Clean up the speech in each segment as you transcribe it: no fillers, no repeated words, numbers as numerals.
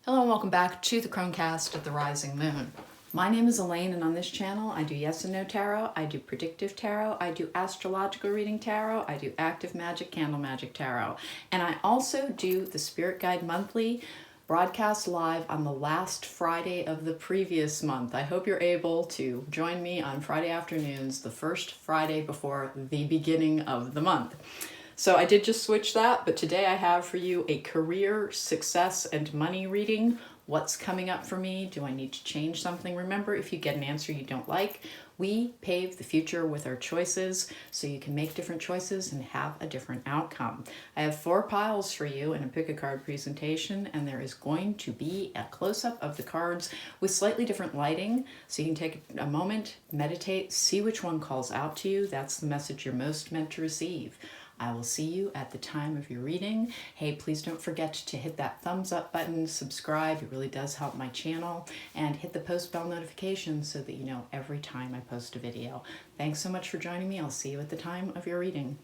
Hello and welcome back to the cronecast of the rising moon. My name is Elaine, and on this channel I do yes and no tarot, I do predictive tarot, I do astrological reading tarot, I do active magic, candle magic tarot, and I also do the Spirit Guide Monthly broadcast live on the last Friday of the previous month. I hope you're able to join me on Friday afternoons, the first Friday before the beginning of the month. So I did just switch that, but today I have for you a career, success, and money reading. What's coming up for me? Do I need to change something? Remember, if you get an answer you don't like, we pave the future with our choices so you can make different choices and have a different outcome. I have 4 piles for you in a pick a card presentation, and there is going to be a close-up of the cards with slightly different lighting, so you can take a moment, meditate, see which one calls out to you. That's the message you're most meant to receive. I will see you at the time of your reading. Hey, please don't forget to hit that thumbs up button, subscribe, it really does help my channel, and hit the post bell notification so that you know every time I post a video. Thanks so much for joining me. I'll see you at the time of your reading.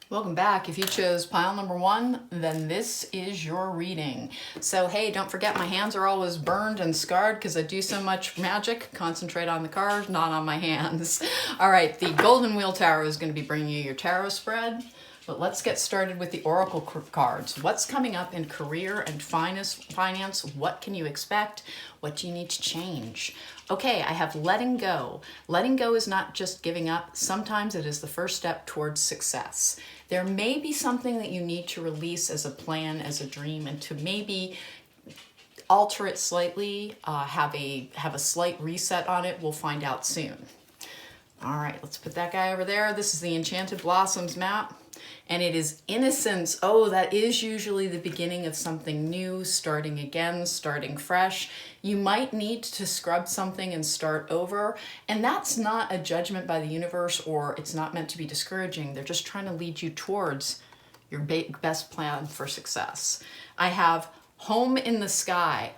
Welcome back. If you chose pile number 1, then this is your reading. So hey, don't forget my hands are always burned and scarred because I do so much magic. Concentrate on the card, not on my hands. All right, the Golden Wheel Tarot is going to be bringing you your tarot spread. But let's get started with the Oracle cards. What's coming up in career and finance? What can you expect? What do you need to change? Okay, I have letting go. Letting go is not just giving up. Sometimes it is the first step towards success. There may be something that you need to release as a plan, as a dream, and to maybe alter it slightly, have a slight reset on it. We'll find out soon. All right, let's put that guy over there. This is the Enchanted Blossoms map, and it is innocence. Oh, that is usually the beginning of something new, starting again, starting fresh. You might need to scrub something and start over, and that's not a judgment by the universe, or it's not meant to be discouraging. They're just trying to lead you towards your best plan for success. I have home in the sky.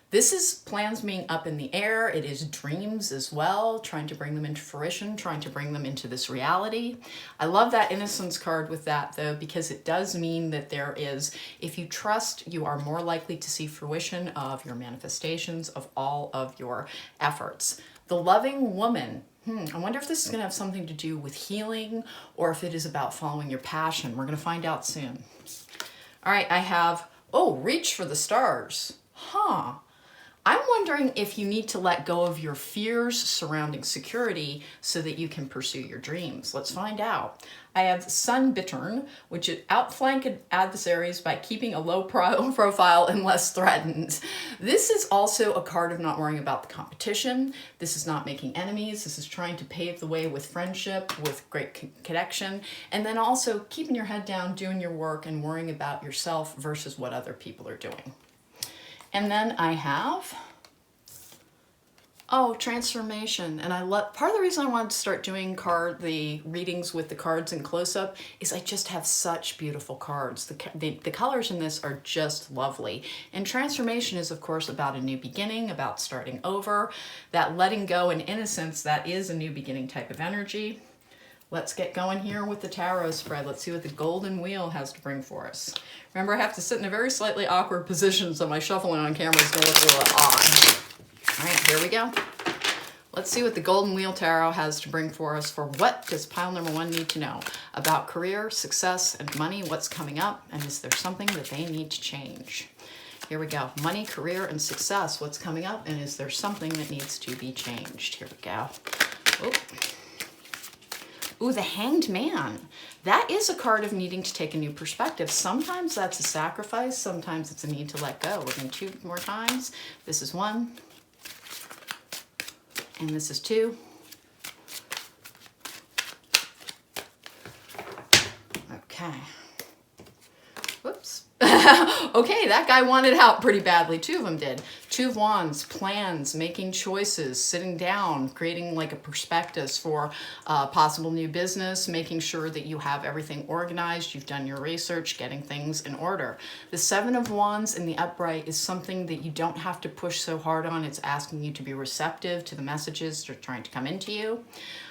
This is plans being up in the air. It is dreams as well, trying to bring them into fruition, trying to bring them into this reality. I love that innocence card with that though, because it does mean that there is, if you trust, you are more likely to see fruition of your manifestations, of all of your efforts. The loving woman. I wonder if this is going to have something to do with healing or if it is about following your passion. We're going to find out soon. All right, I have, reach for the stars. I'm wondering if you need to let go of your fears surrounding security so that you can pursue your dreams. Let's find out. I have Sun Bittern, which is outflank adversaries by keeping a low profile unless threatened. This is also a card of not worrying about the competition. This is not making enemies. This is trying to pave the way with friendship, with great connection, and then also keeping your head down, doing your work, and worrying about yourself versus what other people are doing. And then I have, transformation. And part of the reason I wanted to start doing the readings with the cards in close-up is I just have such beautiful cards. The colors in this are just lovely. And transformation is, of course, about a new beginning, about starting over. That letting go and innocence, that is a new beginning type of energy. Let's get going here with the tarot spread. Let's see what the golden wheel has to bring for us. Remember, I have to sit in a very slightly awkward position, so my shuffling on camera is going to look a little odd. All right, here we go. Let's see what the golden wheel tarot has to bring for us for what does pile number 1 need to know about career, success, and money, what's coming up, and is there something that they need to change? Here we go. Money, career, and success, what's coming up, and is there something that needs to be changed? Here we go. Ooh, the Hanged Man. That is a card of needing to take a new perspective. Sometimes that's a sacrifice. Sometimes it's a need to let go. We're going 2 more times. This is 1. And this is 2. Okay. Whoops. Okay, that guy wanted out pretty badly. 2 of them did. Two of Wands, plans, making choices, sitting down, creating like a prospectus for possible new business, making sure that you have everything organized, you've done your research, getting things in order. The Seven of Wands in the upright is something that you don't have to push so hard on. It's asking you to be receptive to the messages that are trying to come into you.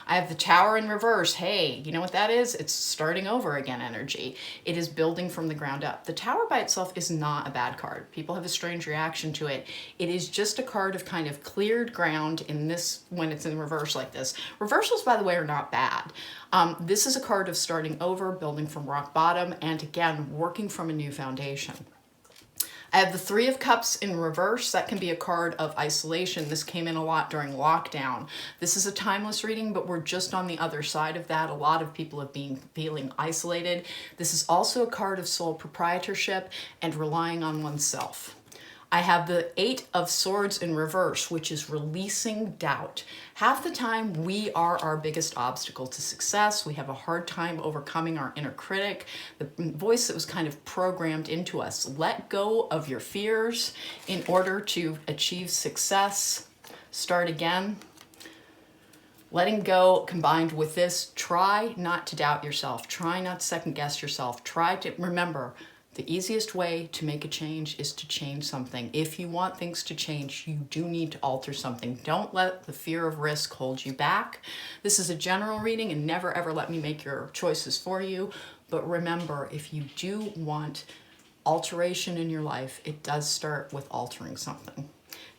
I have the Tower in reverse. Hey, you know what that is? It's starting over again energy. It is building from the ground up. The Tower by itself is not a bad card. People have a strange reaction to it. It is just a card of kind of cleared ground in this, when it's in reverse like this. Reversals, by the way, are not bad. This is a card of starting over, building from rock bottom, and again, working from a new foundation. I have the Three of Cups in reverse. That can be a card of isolation. This came in a lot during lockdown. This is a timeless reading, but we're just on the other side of that. A lot of people have been feeling isolated. This is also a card of sole proprietorship and relying on oneself. I have the Eight of Swords in reverse, which is releasing doubt. Half the time, we are our biggest obstacle to success. We have a hard time overcoming our inner critic, the voice that was kind of programmed into us. Let go of your fears in order to achieve success. Start again. Letting go combined with this, try not to doubt yourself. Try not to second guess yourself. Try to remember, the easiest way to make a change is to change something. If you want things to change, you do need to alter something. Don't let the fear of risk hold you back. This is a general reading, and never ever let me make your choices for you. But remember, if you do want alteration in your life, it does start with altering something.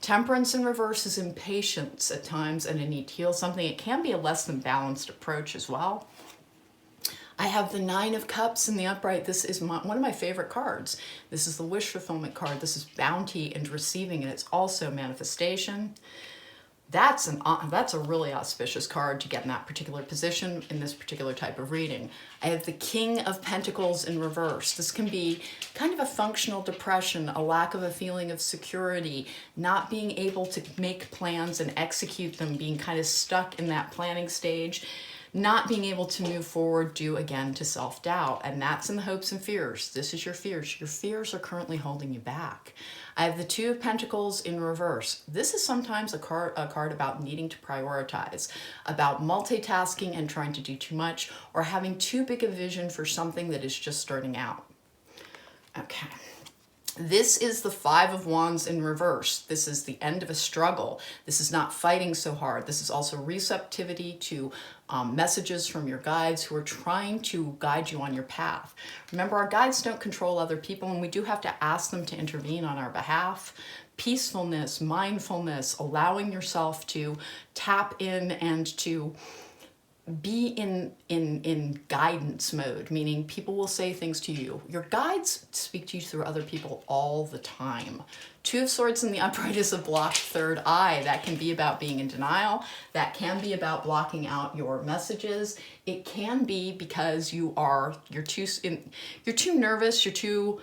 Temperance in reverse is impatience at times and a need to heal something. It can be a less than balanced approach as well. I have the Nine of Cups in the upright. This is one of my favorite cards. This is the wish fulfillment card. This is bounty and receiving, and it's also manifestation. That's a really auspicious card to get in that particular position in this particular type of reading. I have the King of Pentacles in reverse. This can be kind of a functional depression, a lack of a feeling of security, not being able to make plans and execute them, being kind of stuck in that planning stage, not being able to move forward due again to self-doubt. And that's in the hopes and fears. This is your fears. Your fears are currently holding you back. I have the Two of Pentacles in reverse. This is sometimes a card about needing to prioritize, about multitasking and trying to do too much, or having too big a vision for something that is just starting out. Okay. This is the Five of Wands in reverse. This is the end of a struggle. This is not fighting so hard. This is also receptivity to messages from your guides who are trying to guide you on your path. Remember, our guides don't control other people, and we do have to ask them to intervene on our behalf. Peacefulness, mindfulness, allowing yourself to tap in and to be in guidance mode, meaning people will say things to you. Your guides speak to you through other people all the time. Two of Swords in the upright is a blocked third eye. That can be about being in denial. That can be about blocking out your messages. It can be because you're too nervous, you're too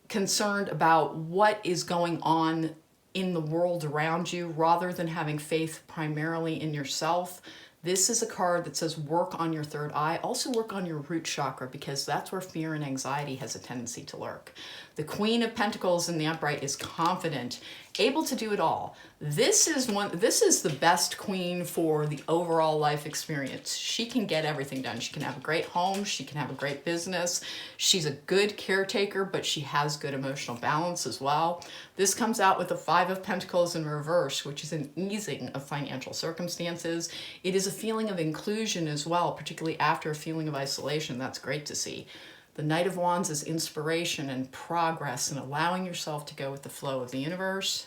concerned about what is going on in the world around you rather than having faith primarily in yourself. This is a card that says work on your third eye. Also work on your root chakra, because that's where fear and anxiety has a tendency to lurk. The Queen of Pentacles in the upright is confident, able to do it all. This is the best queen for the overall life experience. She can get everything done. She can have a great home. She can have a great business. She's a good caretaker, but she has good emotional balance as well. This comes out with the Five of Pentacles in reverse, which is an easing of financial circumstances. It is a feeling of inclusion as well, particularly after a feeling of isolation. That's great to see. The Knight of Wands is inspiration and progress and allowing yourself to go with the flow of the universe.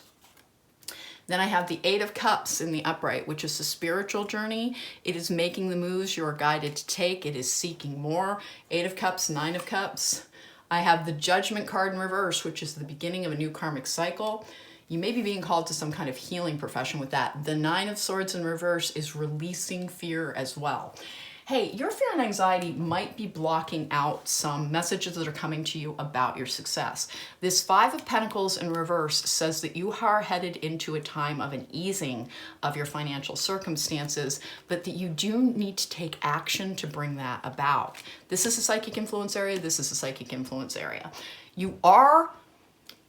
Then I have the Eight of Cups in the upright, which is a spiritual journey. It is making the moves you are guided to take. It is seeking more. Eight of Cups, Nine of Cups. I have the Judgment card in reverse, which is the beginning of a new karmic cycle. You may be being called to some kind of healing profession with that. The Nine of Swords in reverse is releasing fear as well. Hey, your fear and anxiety might be blocking out some messages that are coming to you about your success. This Five of Pentacles in reverse says that you are headed into a time of an easing of your financial circumstances, but that you do need to take action to bring that about. This is a psychic influence area. This is a psychic influence area. You are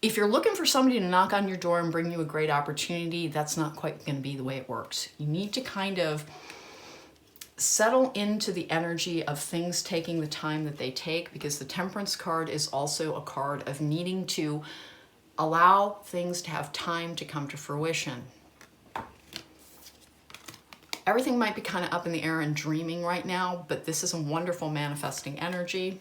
If you're looking for somebody to knock on your door and bring you a great opportunity, that's not quite going to be the way it works. You need to kind of settle into the energy of things taking the time that they take, because the Temperance card is also a card of needing to allow things to have time to come to fruition. Everything might be kind of up in the air and dreaming right now, but this is a wonderful manifesting energy.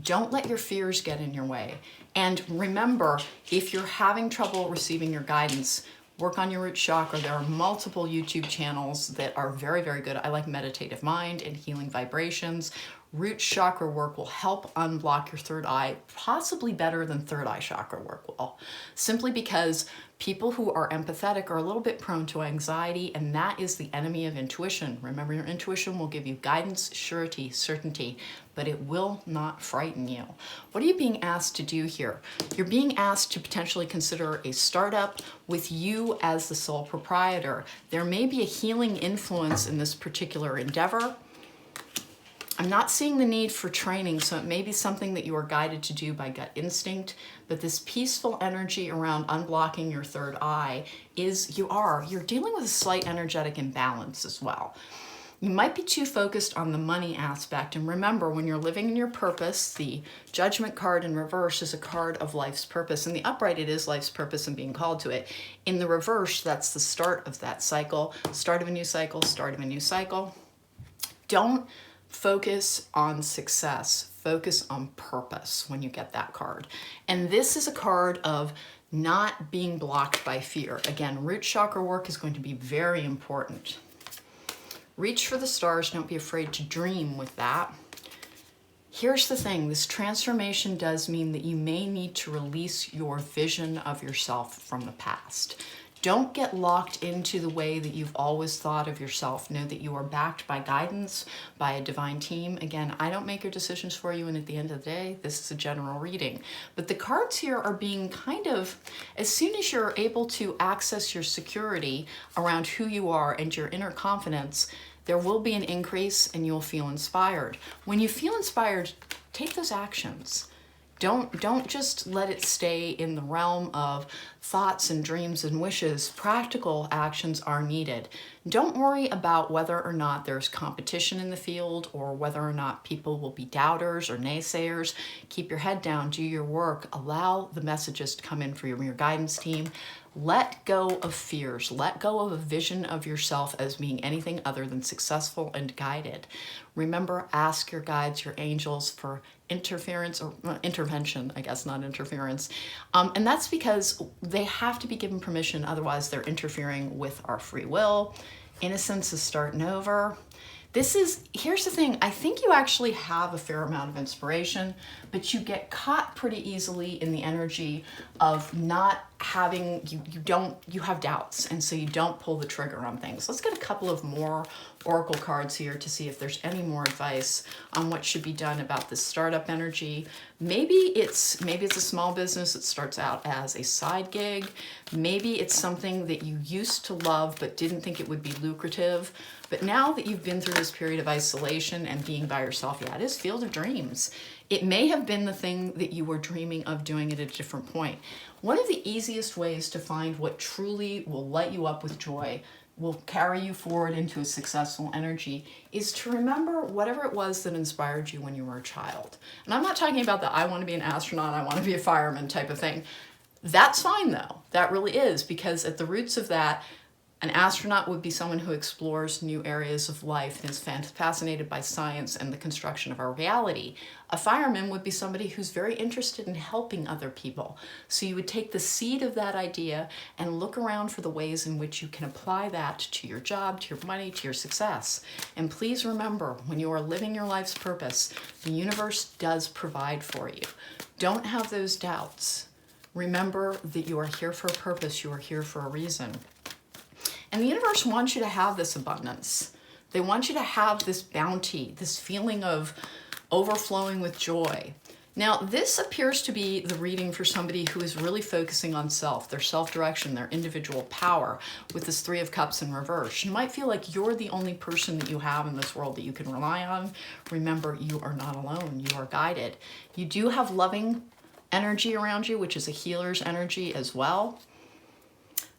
Don't let your fears get in your way. And remember, if you're having trouble receiving your guidance, work on your root chakra. There are multiple YouTube channels that are very, very good. I like Meditative Mind and Healing Vibrations. Root chakra work will help unblock your third eye, possibly better than third eye chakra work will, simply because people who are empathetic are a little bit prone to anxiety, and that is the enemy of intuition. Remember, your intuition will give you guidance, surety, certainty, but it will not frighten you. What are you being asked to do here? You're being asked to potentially consider a startup with you as the sole proprietor. There may be a healing influence in this particular endeavor. I'm not seeing the need for training, so it may be something that you are guided to do by gut instinct, but this peaceful energy around unblocking your third eye is you're dealing with a slight energetic imbalance as well. You might be too focused on the money aspect, and remember, when you're living in your purpose, the Judgment card in reverse is a card of life's purpose. In the upright, it is life's purpose and being called to it. In the reverse, that's the start of that cycle, start of a new cycle, start of a new cycle. Don't focus on success, focus on purpose when you get that card. And this is a card of not being blocked by fear. Again, root chakra work is going to be very important. Reach for the stars, don't be afraid to dream with that. Here's the thing, this transformation does mean that you may need to release your vision of yourself from the past. Don't get locked into the way that you've always thought of yourself. Know that you are backed by guidance, by a divine team. Again, I don't make your decisions for you, and at the end of the day, this is a general reading. But the cards here are being kind of, as soon as you're able to access your security around who you are and your inner confidence, there will be an increase and you'll feel inspired. When you feel inspired, take those actions. Don't just let it stay in the realm of thoughts and dreams and wishes. Practical actions are needed. Don't worry about whether or not there's competition in the field or whether or not people will be doubters or naysayers. Keep your head down, do your work, allow the messages to come in from your guidance team. Let go of fears. Let go of a vision of yourself as being anything other than successful and guided. Remember, ask your guides, your angels for interference or intervention, I guess, not interference. And that's because they have to be given permission, otherwise they're interfering with our free will. Innocence is starting over. Here's the thing, I think you actually have a fair amount of inspiration, but you get caught pretty easily in the energy of not having, you have doubts, and so you don't pull the trigger on things. Let's get a couple of more oracle cards here to see if there's any more advice on what should be done about this startup energy. Maybe it's a small business that starts out as a side gig. Maybe it's something that you used to love but didn't think it would be lucrative. But now that you've been through this period of isolation and being by yourself, yeah, it is field of dreams. It may have been the thing that you were dreaming of doing at a different point. One of the easiest ways to find what truly will light you up with joy, will carry you forward into a successful energy, is to remember whatever it was that inspired you when you were a child. And I'm not talking about the I want to be an astronaut, I want to be a fireman type of thing. That's fine though, that really is, because at the roots of that, an astronaut would be someone who explores new areas of life and is fascinated by science and the construction of our reality. A fireman would be somebody who's very interested in helping other people. So you would take the seed of that idea and look around for the ways in which you can apply that to your job, to your money, to your success. And please remember, when you are living your life's purpose, the universe does provide for you. Don't have those doubts. Remember that you are here for a purpose, you are here for a reason. And the universe wants you to have this abundance. They want you to have this bounty, this feeling of overflowing with joy. Now, this appears to be the reading for somebody who is really focusing on self, their self-direction, their individual power, with this Three of Cups in reverse. You might feel like you're the only person that you have in this world that you can rely on. Remember, you are not alone. You are guided. You do have loving energy around you, which is a healer's energy as well.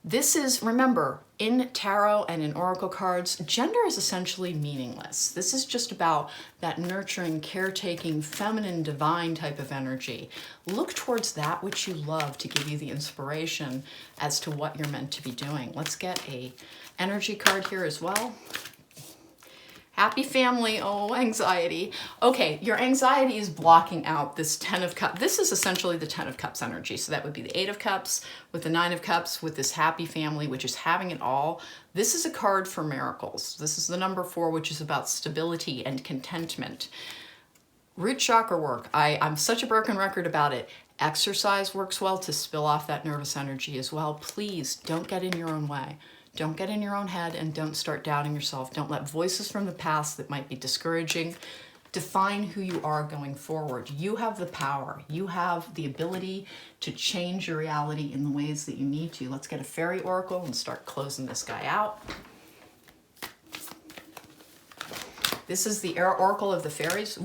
This is, remember, in tarot and in oracle cards, gender is essentially meaningless. This is just about that nurturing, caretaking, feminine, divine type of energy. Look towards that which you love to give you the inspiration as to what you're meant to be doing. Let's get a energy card here as well. Happy family, oh, anxiety. Okay, your anxiety is blocking out this 10 of Cups. This is essentially the 10 of Cups energy. So that would be the 8 of Cups with the 9 of Cups with this happy family, which is having it all. This is a card for miracles. This is the number 4, which is about stability and contentment. Root chakra work. I'm such a broken record about it. Exercise works well to spill off that nervous energy as well. Please don't get in your own way. Don't get in your own head and don't start doubting yourself. Don't let voices from the past that might be discouraging define who you are going forward. You have the power. You have the ability to change your reality in the ways that you need to. Let's get a fairy oracle and start closing this guy out. This is the oracle of the fairies.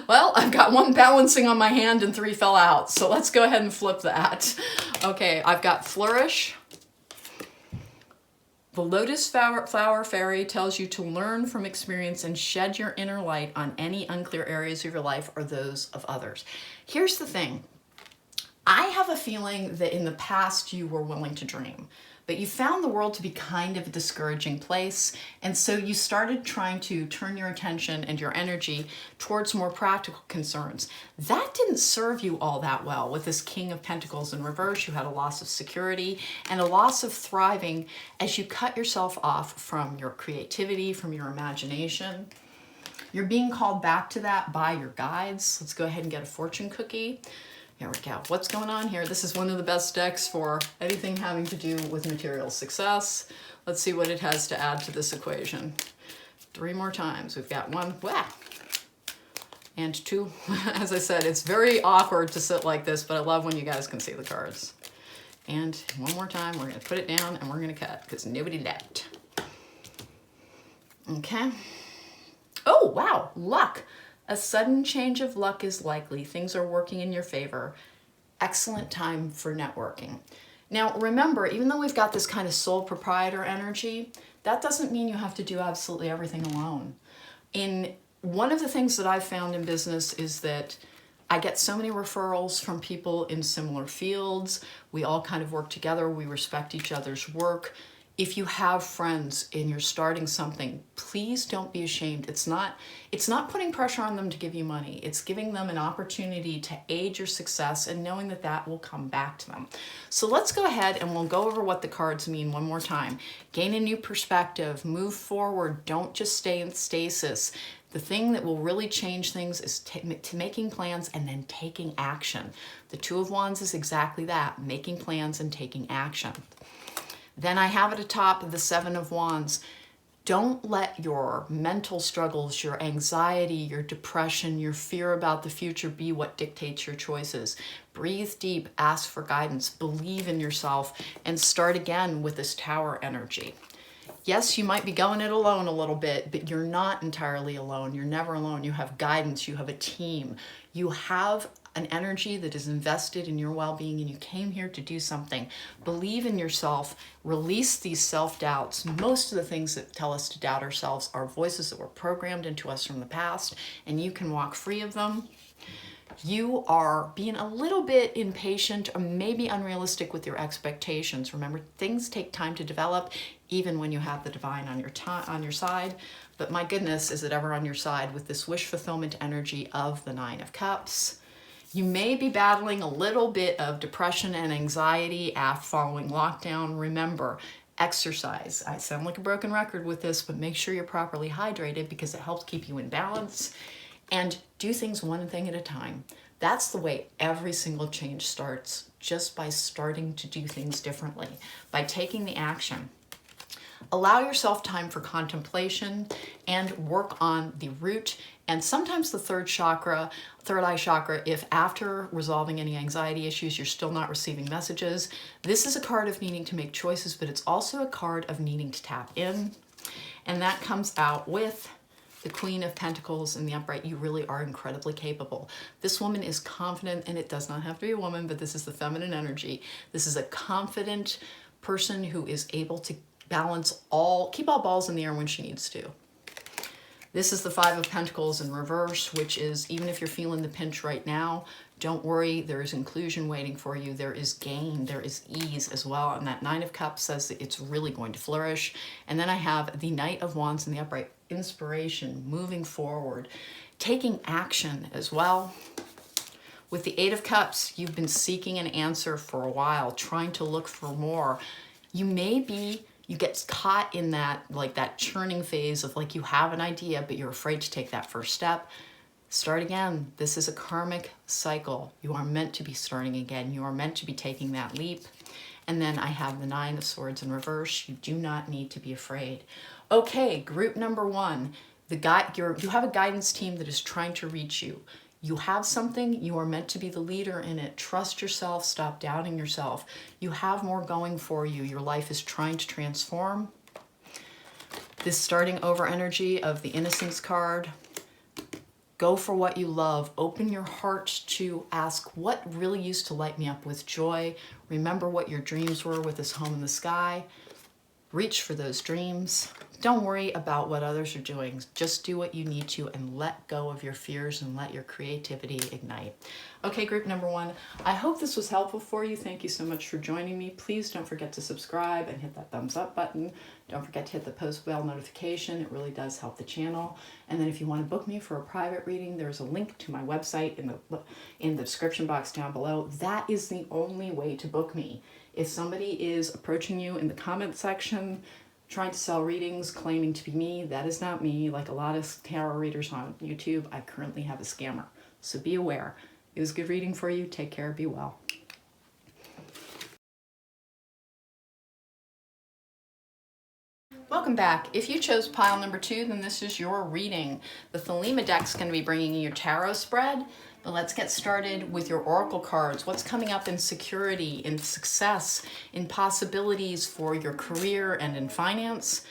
Well, I've got 1 balancing on my hand and 3 fell out. So let's go ahead and flip that. Okay, I've got flourish. The lotus flower fairy tells you to learn from experience and shed your inner light on any unclear areas of your life or those of others. Here's the thing. I have a feeling that in the past you were willing to dream, but you found the world to be kind of a discouraging place, and so you started trying to turn your attention and your energy towards more practical concerns. That didn't serve you all that well. With this King of Pentacles in reverse, you had a loss of security and a loss of thriving as you cut yourself off from your creativity, from your imagination. You're being called back to that by your guides. Let's go ahead and get a fortune cookie. Here we go. What's going on here? This is one of the best decks for anything having to do with material success. Let's see what it has to add to this equation. 3 more times. We've got 1, wow, and 2. As I said, it's very awkward to sit like this, but I love when you guys can see the cards. And 1 more time, we're going to put it down and we're going to cut because nobody left. Okay. Oh, wow, luck. A sudden change of luck is likely. Things are working in your favor. Excellent time for networking. Now, remember, even though we've got this kind of sole proprietor energy, that doesn't mean you have to do absolutely everything alone. One of the things that I've found in business is that I get so many referrals from people in similar fields. We all kind of work together. We respect each other's work. If you have friends and you're starting something, please don't be ashamed. It's not putting pressure on them to give you money. It's giving them an opportunity to aid your success and knowing that that will come back to them. So let's go ahead and we'll go over what the cards mean one more time. Gain a new perspective, move forward, don't just stay in stasis. The thing that will really change things is making plans and then taking action. The 2 of Wands is exactly that, making plans and taking action. Then I have at the top the 7 of Wands. Don't let your mental struggles, your anxiety, your depression, your fear about the future be what dictates your choices. Breathe deep, ask for guidance, believe in yourself, and start again with this Tower energy. Yes, you might be going it alone a little bit, but you're not entirely alone. You're never alone. You have guidance. You have a team. You have an energy that is invested in your well-being, and you came here to do something. Believe in yourself. Release these self-doubts. Most of the things that tell us to doubt ourselves are voices that were programmed into us from the past, and you can walk free of them. You are being a little bit impatient or maybe unrealistic with your expectations. Remember, things take time to develop, even when you have the divine on your side. But my goodness, is it ever on your side with this wish fulfillment energy of the 9 of Cups. You may be battling a little bit of depression and anxiety following lockdown. Remember, exercise. I sound like a broken record with this, but make sure you're properly hydrated because it helps keep you in balance. And do things one thing at a time. That's the way every single change starts, just by starting to do things differently, by taking the action. Allow yourself time for contemplation and work on the root and sometimes the third eye chakra, if after resolving any anxiety issues, you're still not receiving messages. This is a card of needing to make choices, but it's also a card of needing to tap in. And that comes out with the Queen of Pentacles in the upright, you really are incredibly capable. This woman is confident, and it does not have to be a woman, but this is the feminine energy. This is a confident person who is able to balance keep all balls in the air when she needs to. This is the Five of Pentacles in reverse, which is, even if you're feeling the pinch right now, don't worry, there is inclusion waiting for you. There is gain, there is ease as well. And that Nine of Cups says that it's really going to flourish. And then I have the Knight of Wands in the upright, inspiration, moving forward, taking action as well. With the Eight of Cups, you've been seeking an answer for a while, trying to look for more. You get caught in that, like that churning phase of like you have an idea, but you're afraid to take that first step. Start again. This is a karmic cycle. You are meant to be starting again. You are meant to be taking that leap. And then I have the Nine of Swords in reverse. You do not need to be afraid. Okay, group number one. You have a guidance team that is trying to reach you. You have something, you are meant to be the leader in it. Trust yourself, stop doubting yourself. You have more going for you. Your life is trying to transform. This starting over energy of the Innocence card. Go for what you love. Open your heart to ask what really used to light me up with joy. Remember what your dreams were with this home in the sky. Reach for those dreams. Don't worry about what others are doing. Just do what you need to and let go of your fears and let your creativity ignite. Okay, group number one, I hope this was helpful for you. Thank you so much for joining me. Please don't forget to subscribe and hit that thumbs up button. Don't forget to hit the post bell notification. It really does help the channel. And then if you want to book me for a private reading, there's a link to my website in the description box down below. That is the only way to book me. If somebody is approaching you in the comment section, trying to sell readings, claiming to be me, that is not me. Like a lot of tarot readers on YouTube, I currently have a scammer. So be aware. It was good reading for you. Take care. Be well. Welcome back. If you chose pile number 2, then this is your reading. The Thelema deck's going to be bringing you your tarot spread. But let's get started with your oracle cards. What's coming up in security, in success, in possibilities for your career and in finance?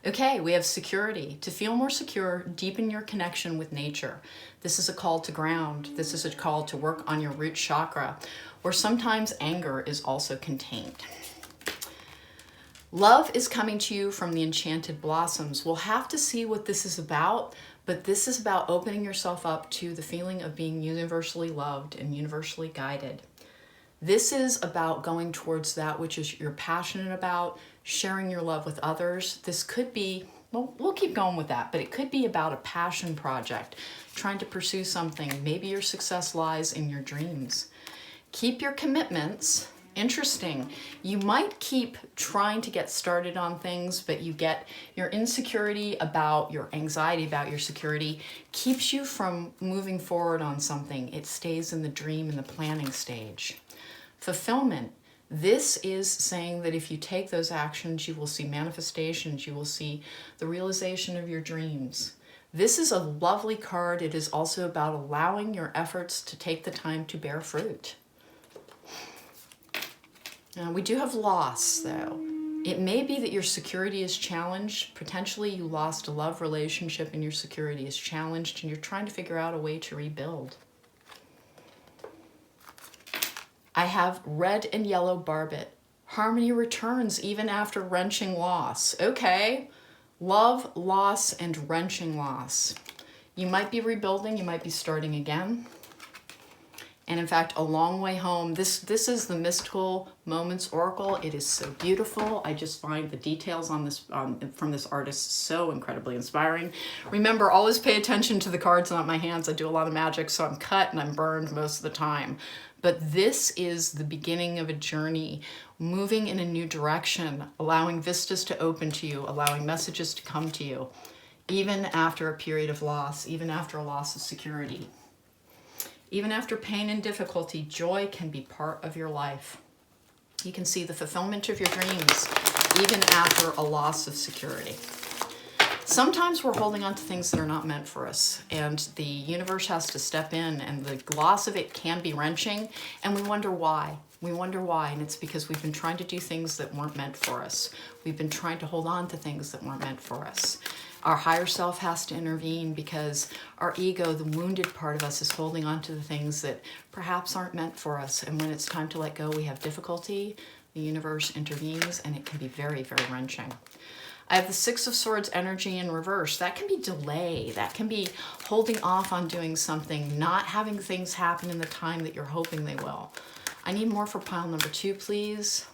Okay, we have security. To feel more secure, deepen your connection with nature. This is a call to ground. This is a call to work on your root chakra, where sometimes anger is also contained. Love is coming to you from the enchanted blossoms. We'll have to see what this is about, but this is about opening yourself up to the feeling of being universally loved and universally guided. This is about going towards that which is you're passionate about, sharing your love with others. This could be, well, we'll keep going with that, but it could be about a passion project, trying to pursue something. Maybe your success lies in your dreams. Keep your commitments. Interesting. You might keep trying to get started on things, but you get your insecurity about your anxiety about your security keeps you from moving forward on something. It stays in the dream and the planning stage. Fulfillment. This is saying that if you take those actions, you will see manifestations. You will see the realization of your dreams. This is a lovely card. It is also about allowing your efforts to take the time to bear fruit. We do have loss, though. It may be that your security is challenged. Potentially you lost a love relationship and your security is challenged and you're trying to figure out a way to rebuild. I have red and yellow barbet. Harmony returns even after wrenching loss. Okay, love, loss, and wrenching loss. You might be rebuilding, you might be starting again. And in fact, a long way home. This is the Mystical Moments Oracle. It is so beautiful. I just find the details on this from this artist so incredibly inspiring. Remember, always pay attention to the cards, not my hands. I do a lot of magic, so I'm cut and I'm burned most of the time. But this is the beginning of a journey, moving in a new direction, allowing vistas to open to you, allowing messages to come to you, even after a period of loss, even after a loss of security. Even after pain and difficulty, joy can be part of your life. You can see the fulfillment of your dreams, even after a loss of security. Sometimes we're holding on to things that are not meant for us, and the universe has to step in, and the loss of it can be wrenching, and we wonder why. We wonder why, and it's because we've been trying to do things that weren't meant for us. We've been trying to hold on to things that weren't meant for us. Our higher self has to intervene because our ego, the wounded part of us, is holding on to the things that perhaps aren't meant for us. And when it's time to let go, we have difficulty. The universe intervenes, and it can be very, very wrenching. I have the Six of Swords energy in reverse. That can be delay. That can be holding off on doing something, not having things happen in the time that you're hoping they will. I need more for pile number 2, please.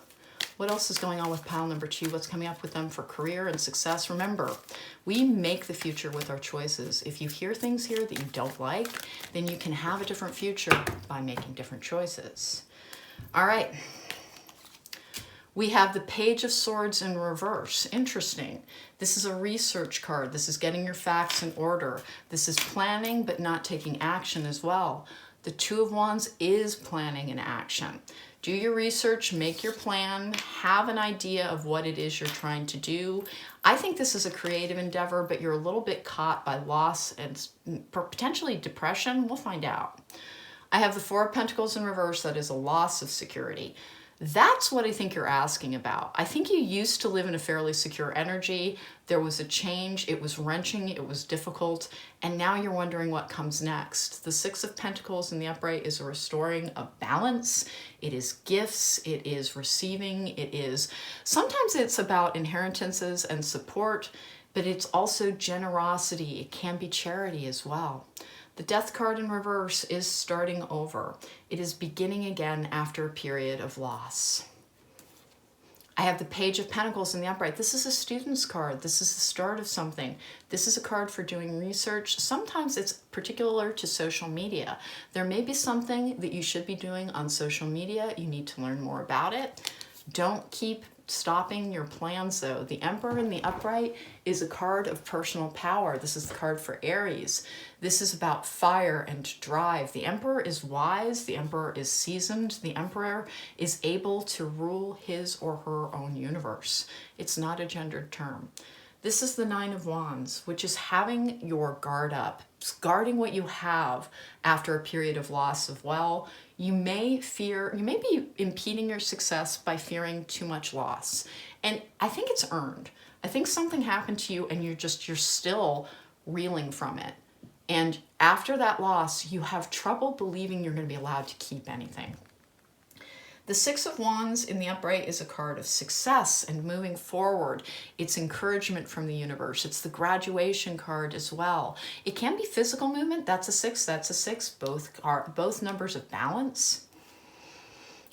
What else is going on with pile number 2? What's coming up with them for career and success? Remember, we make the future with our choices. If you hear things here that you don't like, then you can have a different future by making different choices. All right. We have the Page of Swords in reverse. Interesting. This is a research card. This is getting your facts in order. This is planning but not taking action as well. The Two of Wands is planning and action. Do your research, make your plan, have an idea of what it is you're trying to do. I think this is a creative endeavor, but you're a little bit caught by loss and potentially depression. We'll find out. I have the Four of Pentacles in reverse. That is a loss of security. That's what I think you're asking about. I think you used to live in a fairly secure energy. There was a change. It was wrenching. It was difficult. And now you're wondering what comes next. The Six of Pentacles in the upright is a restoring of balance. It is gifts. It is receiving. It is, sometimes it's about inheritances and support, but it's also generosity. It can be charity as well. The Death card in reverse is starting over. It is beginning again after a period of loss. I have the Page of Pentacles in the upright. This is a student's card. This is the start of something. This is a card for doing research. Sometimes it's particular to social media. There may be something that you should be doing on social media. You need to learn more about it. Don't keep stopping your plans though. The Emperor in the upright is a card of personal power. This is the card for Aries. This is about fire and drive. The Emperor is wise. The Emperor is seasoned. The Emperor is able to rule his or her own universe. It's not a gendered term. This is the Nine of Wands, which is having your guard up, guarding what you have after a period of loss of well. You may be impeding your success by fearing too much loss. And I think it's earned. I think something happened to you and you're still reeling from it. And after that loss, you have trouble believing you're going to be allowed to keep anything. The Six of Wands in the upright is a card of success and moving forward. It's encouragement from the universe. It's the graduation card as well. It can be physical movement. That's a 6. That's a 6. Both numbers of balance.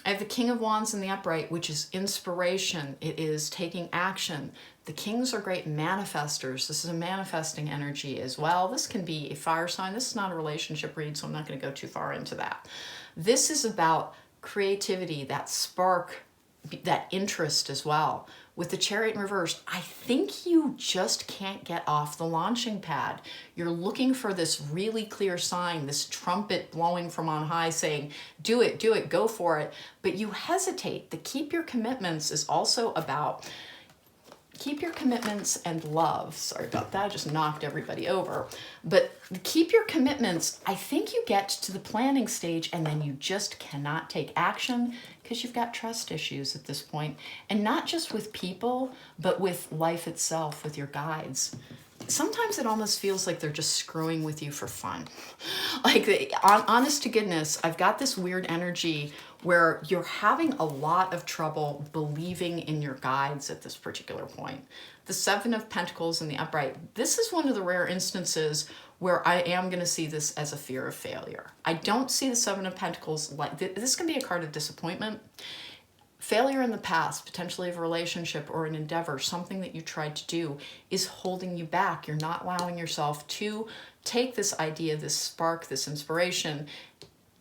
I have the King of Wands in the upright, which is inspiration. It is taking action. The Kings are great manifestors. This is a manifesting energy as well. This can be a fire sign. This is not a relationship read, so I'm not going to go too far into that. This is about creativity, that spark, that interest as well. With the Chariot in reverse, I think you just can't get off the launching pad. You're looking for this really clear sign, this trumpet blowing from on high saying, do it, go for it. But you hesitate. The keep your commitments is also about keep your commitments and love. Sorry about that, I just knocked everybody over. But keep your commitments. I think you get to the planning stage and then you just cannot take action because you've got trust issues at this point. And not just with people, but with life itself, with your guides. Sometimes it almost feels like they're just screwing with you for fun. Like, honest to goodness, I've got this weird energy where you're having a lot of trouble believing in your guides at this particular point. The Seven of Pentacles in the upright. This is one of the rare instances where I am going to see this as a fear of failure. I don't see the Seven of Pentacles like this. Can be a card of disappointment. Failure in the past, potentially of a relationship or an endeavor, something that you tried to do, is holding you back. You're not allowing yourself to take this idea, this spark, this inspiration.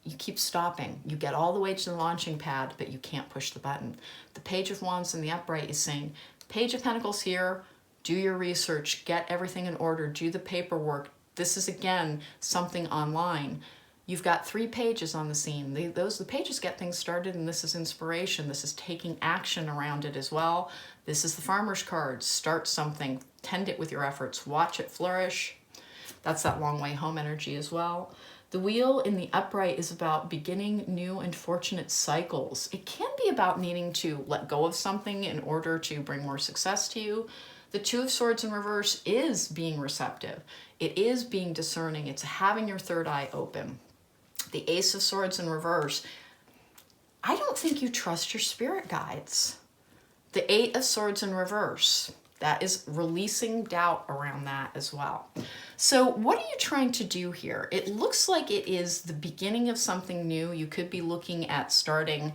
You keep stopping. You get all the way to the launching pad, but you can't push the button. The Page of Wands in the upright is saying, Page of Pentacles here, do your research, get everything in order, do the paperwork. This is, again, something online. You've got 3 pages on the scene. The pages get things started, and this is inspiration. This is taking action around it as well. This is the farmer's card. Start something, tend it with your efforts, watch it flourish. That's that long way home energy as well. The wheel in the upright is about beginning new and fortunate cycles. It can be about needing to let go of something in order to bring more success to you. The 2 of Swords in reverse is being receptive. It is being discerning. It's having your third eye open. The Ace of Swords in reverse, I don't think you trust your spirit guides. The 8 of Swords in reverse, that is releasing doubt around that as well. So what are you trying to do here? It looks like it is the beginning of something new. You could be looking at starting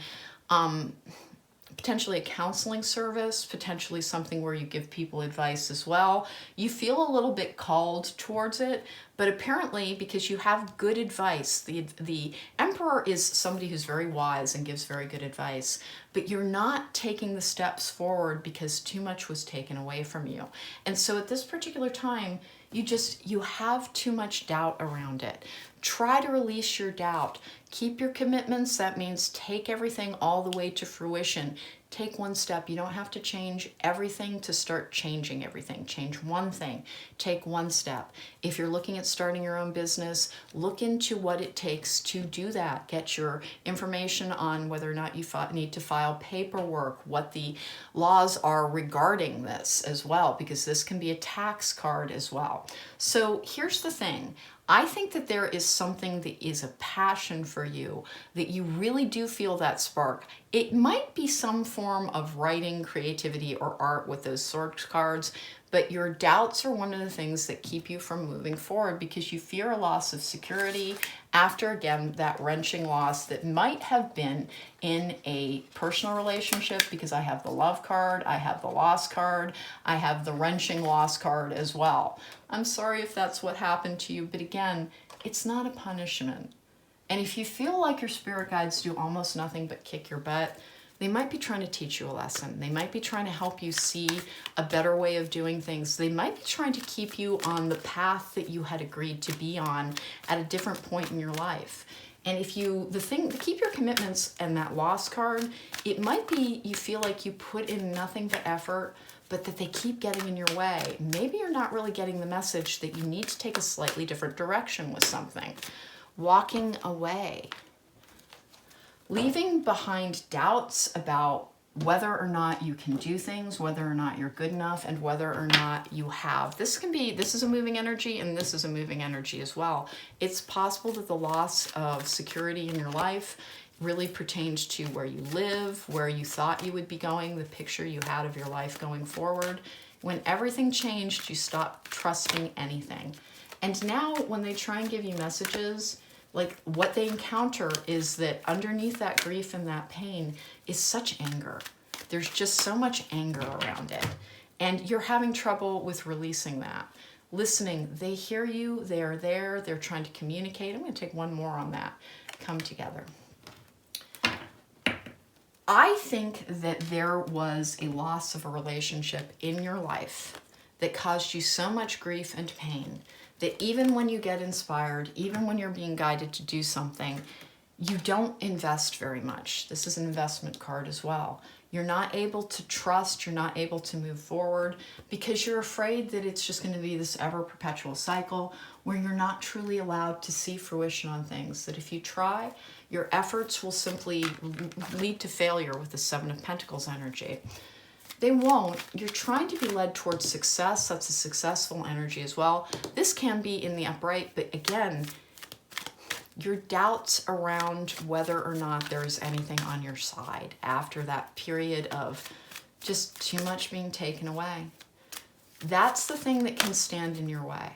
potentially a counseling service, potentially something where you give people advice as well. You feel a little bit called towards it, but apparently because you have good advice, the Emperor is somebody who's very wise and gives very good advice, but you're not taking the steps forward because too much was taken away from you. And so at this particular time, you have too much doubt around it. Try to release your doubt. Keep your commitments. That means take everything all the way to fruition. Take one step. You don't have to change everything to start changing everything. Change one thing. Take one step. If you're looking at starting your own business, look into what it takes to do that. Get your information on whether or not you need to file paperwork, what the laws are regarding this as well, because this can be a tax card as well. So here's the thing. I think that there is something that is a passion for you, that you really do feel that spark. It might be some form of writing, creativity, or art with those sword cards, but your doubts are one of the things that keep you from moving forward because you fear a loss of security after, again, that wrenching loss that might have been in a personal relationship, because I have the love card, I have the loss card, I have the wrenching loss card as well. I'm sorry if that's what happened to you, but again, it's not a punishment. And if you feel like your spirit guides do almost nothing but kick your butt, they might be trying to teach you a lesson. They might be trying to help you see a better way of doing things. They might be trying to keep you on the path that you had agreed to be on at a different point in your life. And if to keep your commitments and that loss card, it might be you feel like you put in nothing but effort, but that they keep getting in your way. Maybe you're not really getting the message that you need to take a slightly different direction with something. Walking away. Leaving behind doubts about whether or not you can do things, whether or not you're good enough, and whether or not you have. This is a moving energy, and this is a moving energy as well. It's possible that the loss of security in your life really pertains to where you live, where you thought you would be going, the picture you had of your life going forward. When everything changed, you stopped trusting anything. And now when they try and give you messages, like what they encounter is that underneath that grief and that pain is such anger. There's just so much anger around it. And you're having trouble with releasing that. Listening, they hear you, they are there, they're trying to communicate. I'm going to take one more on that. Come together. I think that there was a loss of a relationship in your life that caused you so much grief and pain that even when you get inspired, even when you're being guided to do something, you don't invest very much. This is an investment card as well. You're not able to trust, you're not able to move forward because you're afraid that it's just going to be this ever perpetual cycle where you're not truly allowed to see fruition on things. That if you try, your efforts will simply lead to failure with the Seven of Pentacles energy. They won't. You're trying to be led towards success. That's a successful energy as well. This can be in the upright, but again, your doubts around whether or not there's anything on your side after that period of just too much being taken away. That's the thing that can stand in your way.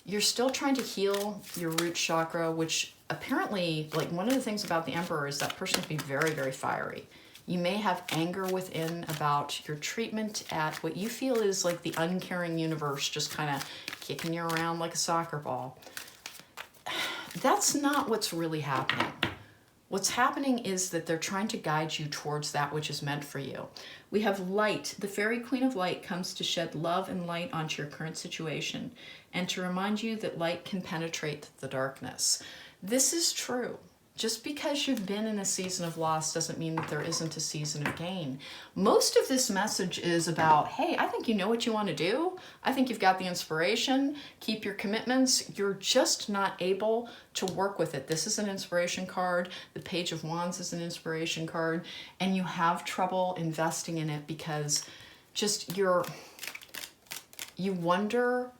You're still trying to heal your root chakra, which apparently, like one of the things about the Emperor is that person can be very, very fiery. You may have anger within about your treatment at what you feel is like the uncaring universe just kind of kicking you around like a soccer ball. That's not what's really happening. What's happening is that they're trying to guide you towards that which is meant for you. We have light. The fairy queen of light comes to shed love and light onto your current situation and to remind you that light can penetrate the darkness. This is true. Just because you've been in a season of loss doesn't mean that there isn't a season of gain. Most of this message is about, hey, I think you know what you want to do. I think you've got the inspiration. Keep your commitments. You're just not able to work with it. This is an inspiration card. The Page of Wands is an inspiration card. And you have trouble investing in it because just you wonder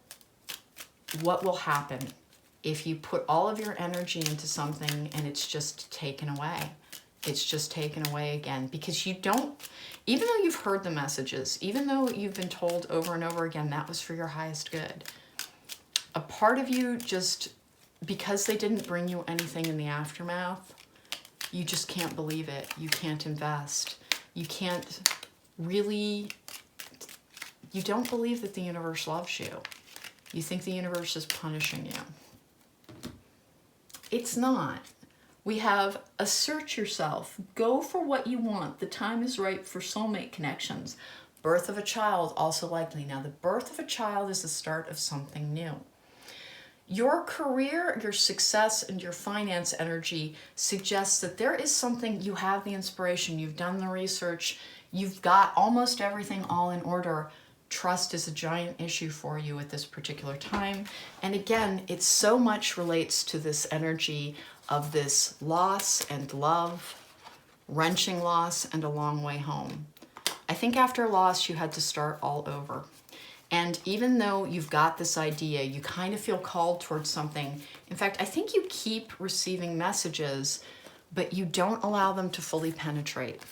what will happen if you put all of your energy into something and it's just taken away. It's just taken away again because you don't, even though you've heard the messages, even though you've been told over and over again that was for your highest good, a part of you just, because they didn't bring you anything in the aftermath, you just can't believe it. You can't invest. You can't really, you don't believe that the universe loves you. You think the universe is punishing you. It's not. We have assert yourself. Go for what you want. The time is right for soulmate connections. Birth of a child, also likely. Now, the birth of a child is the start of something new. Your career, your success, and your finance energy suggests that there is something, you have the inspiration, you've done the research, you've got almost everything all in order. Trust is a giant issue for you at this particular time. And again, it so much relates to this energy of this loss and love, wrenching loss, and a long way home. I think after loss, you had to start all over. And even though you've got this idea, you kind of feel called towards something. In fact, I think you keep receiving messages, but you don't allow them to fully penetrate.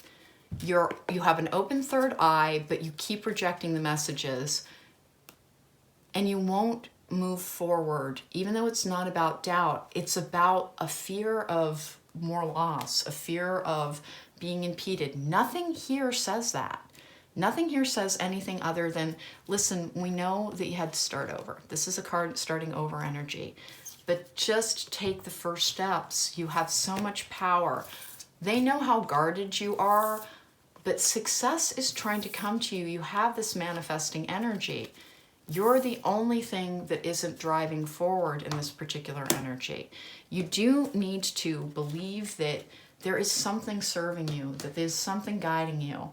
You have an open third eye, but you keep rejecting the messages and you won't move forward, even though it's not about doubt. It's about a fear of more loss, a fear of being impeded. Nothing here says that. Nothing here says anything other than, listen, we know that you had to start over. This is a card starting over energy, but just take the first steps. You have so much power. They know how guarded you are, but success is trying to come to you. You have this manifesting energy. You're the only thing that isn't driving forward in this particular energy. You do need to believe that there is something serving you, that there's something guiding you.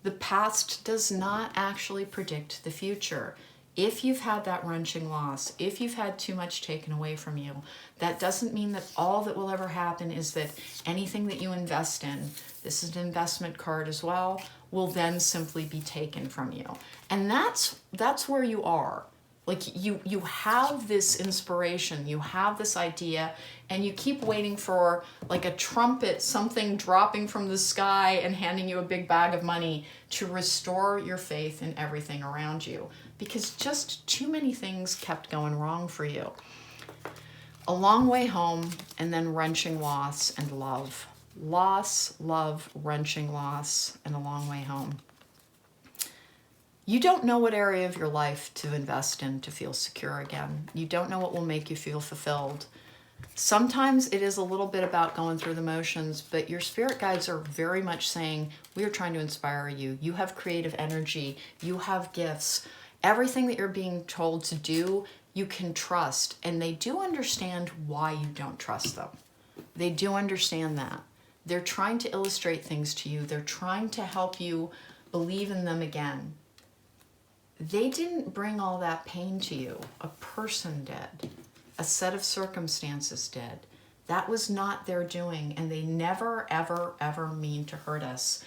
The past does not actually predict the future. If you've had that wrenching loss, if you've had too much taken away from you, that doesn't mean that all that will ever happen is that anything that you invest in, this is an investment card as well, will then simply be taken from you. And that's where you are. Like you have this inspiration, you have this idea, and you keep waiting for like a trumpet, something dropping from the sky and handing you a big bag of money to restore your faith in everything around you. Because just too many things kept going wrong for you. A long way home, and then wrenching loss and love. Loss, love, wrenching loss, and a long way home. You don't know what area of your life to invest in to feel secure again. You don't know what will make you feel fulfilled. Sometimes it is a little bit about going through the motions, but your spirit guides are very much saying, we are trying to inspire you. You have creative energy. You have gifts. Everything that you're being told to do, you can trust. And they do understand why you don't trust them. They do understand that. They're trying to illustrate things to you. They're trying to help you believe in them again. They didn't bring all that pain to you. A person did. A set of circumstances did. That was not their doing, and they never, ever, ever mean to hurt us.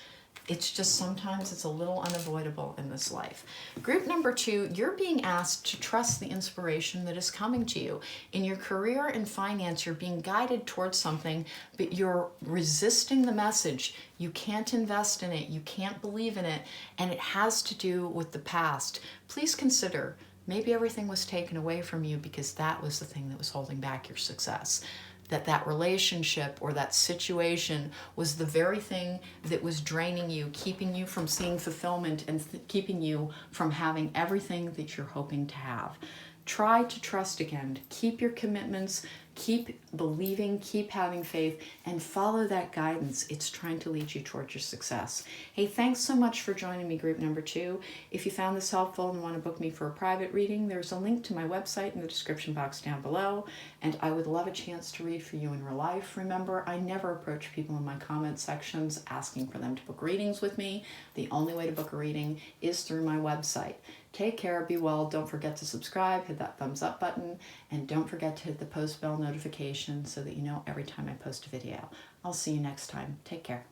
It's just sometimes it's a little unavoidable in this life. Group number 2, you're being asked to trust the inspiration that is coming to you. In your career and finance, you're being guided towards something, but you're resisting the message. You can't invest in it. You can't believe in it. And it has to do with the past. Please consider, maybe everything was taken away from you because that was the thing that was holding back your success. That relationship or that situation was the very thing that was draining you, keeping you from seeing fulfillment and keeping you from having everything that you're hoping to have. Try to trust again. Keep your commitments. Keep believing, keep having faith, and follow that guidance. It's trying to lead you towards your success. Hey, thanks so much for joining me, group number 2. If you found this helpful and want to book me for a private reading, there's a link to my website in the description box down below, and I would love a chance to read for you in real life. Remember, I never approach people in my comment sections asking for them to book readings with me. The only way to book a reading is through my website. Take care, be well, don't forget to subscribe, hit that thumbs up button, and don't forget to hit the post bell notification so that you know every time I post a video. I'll see you next time. Take care.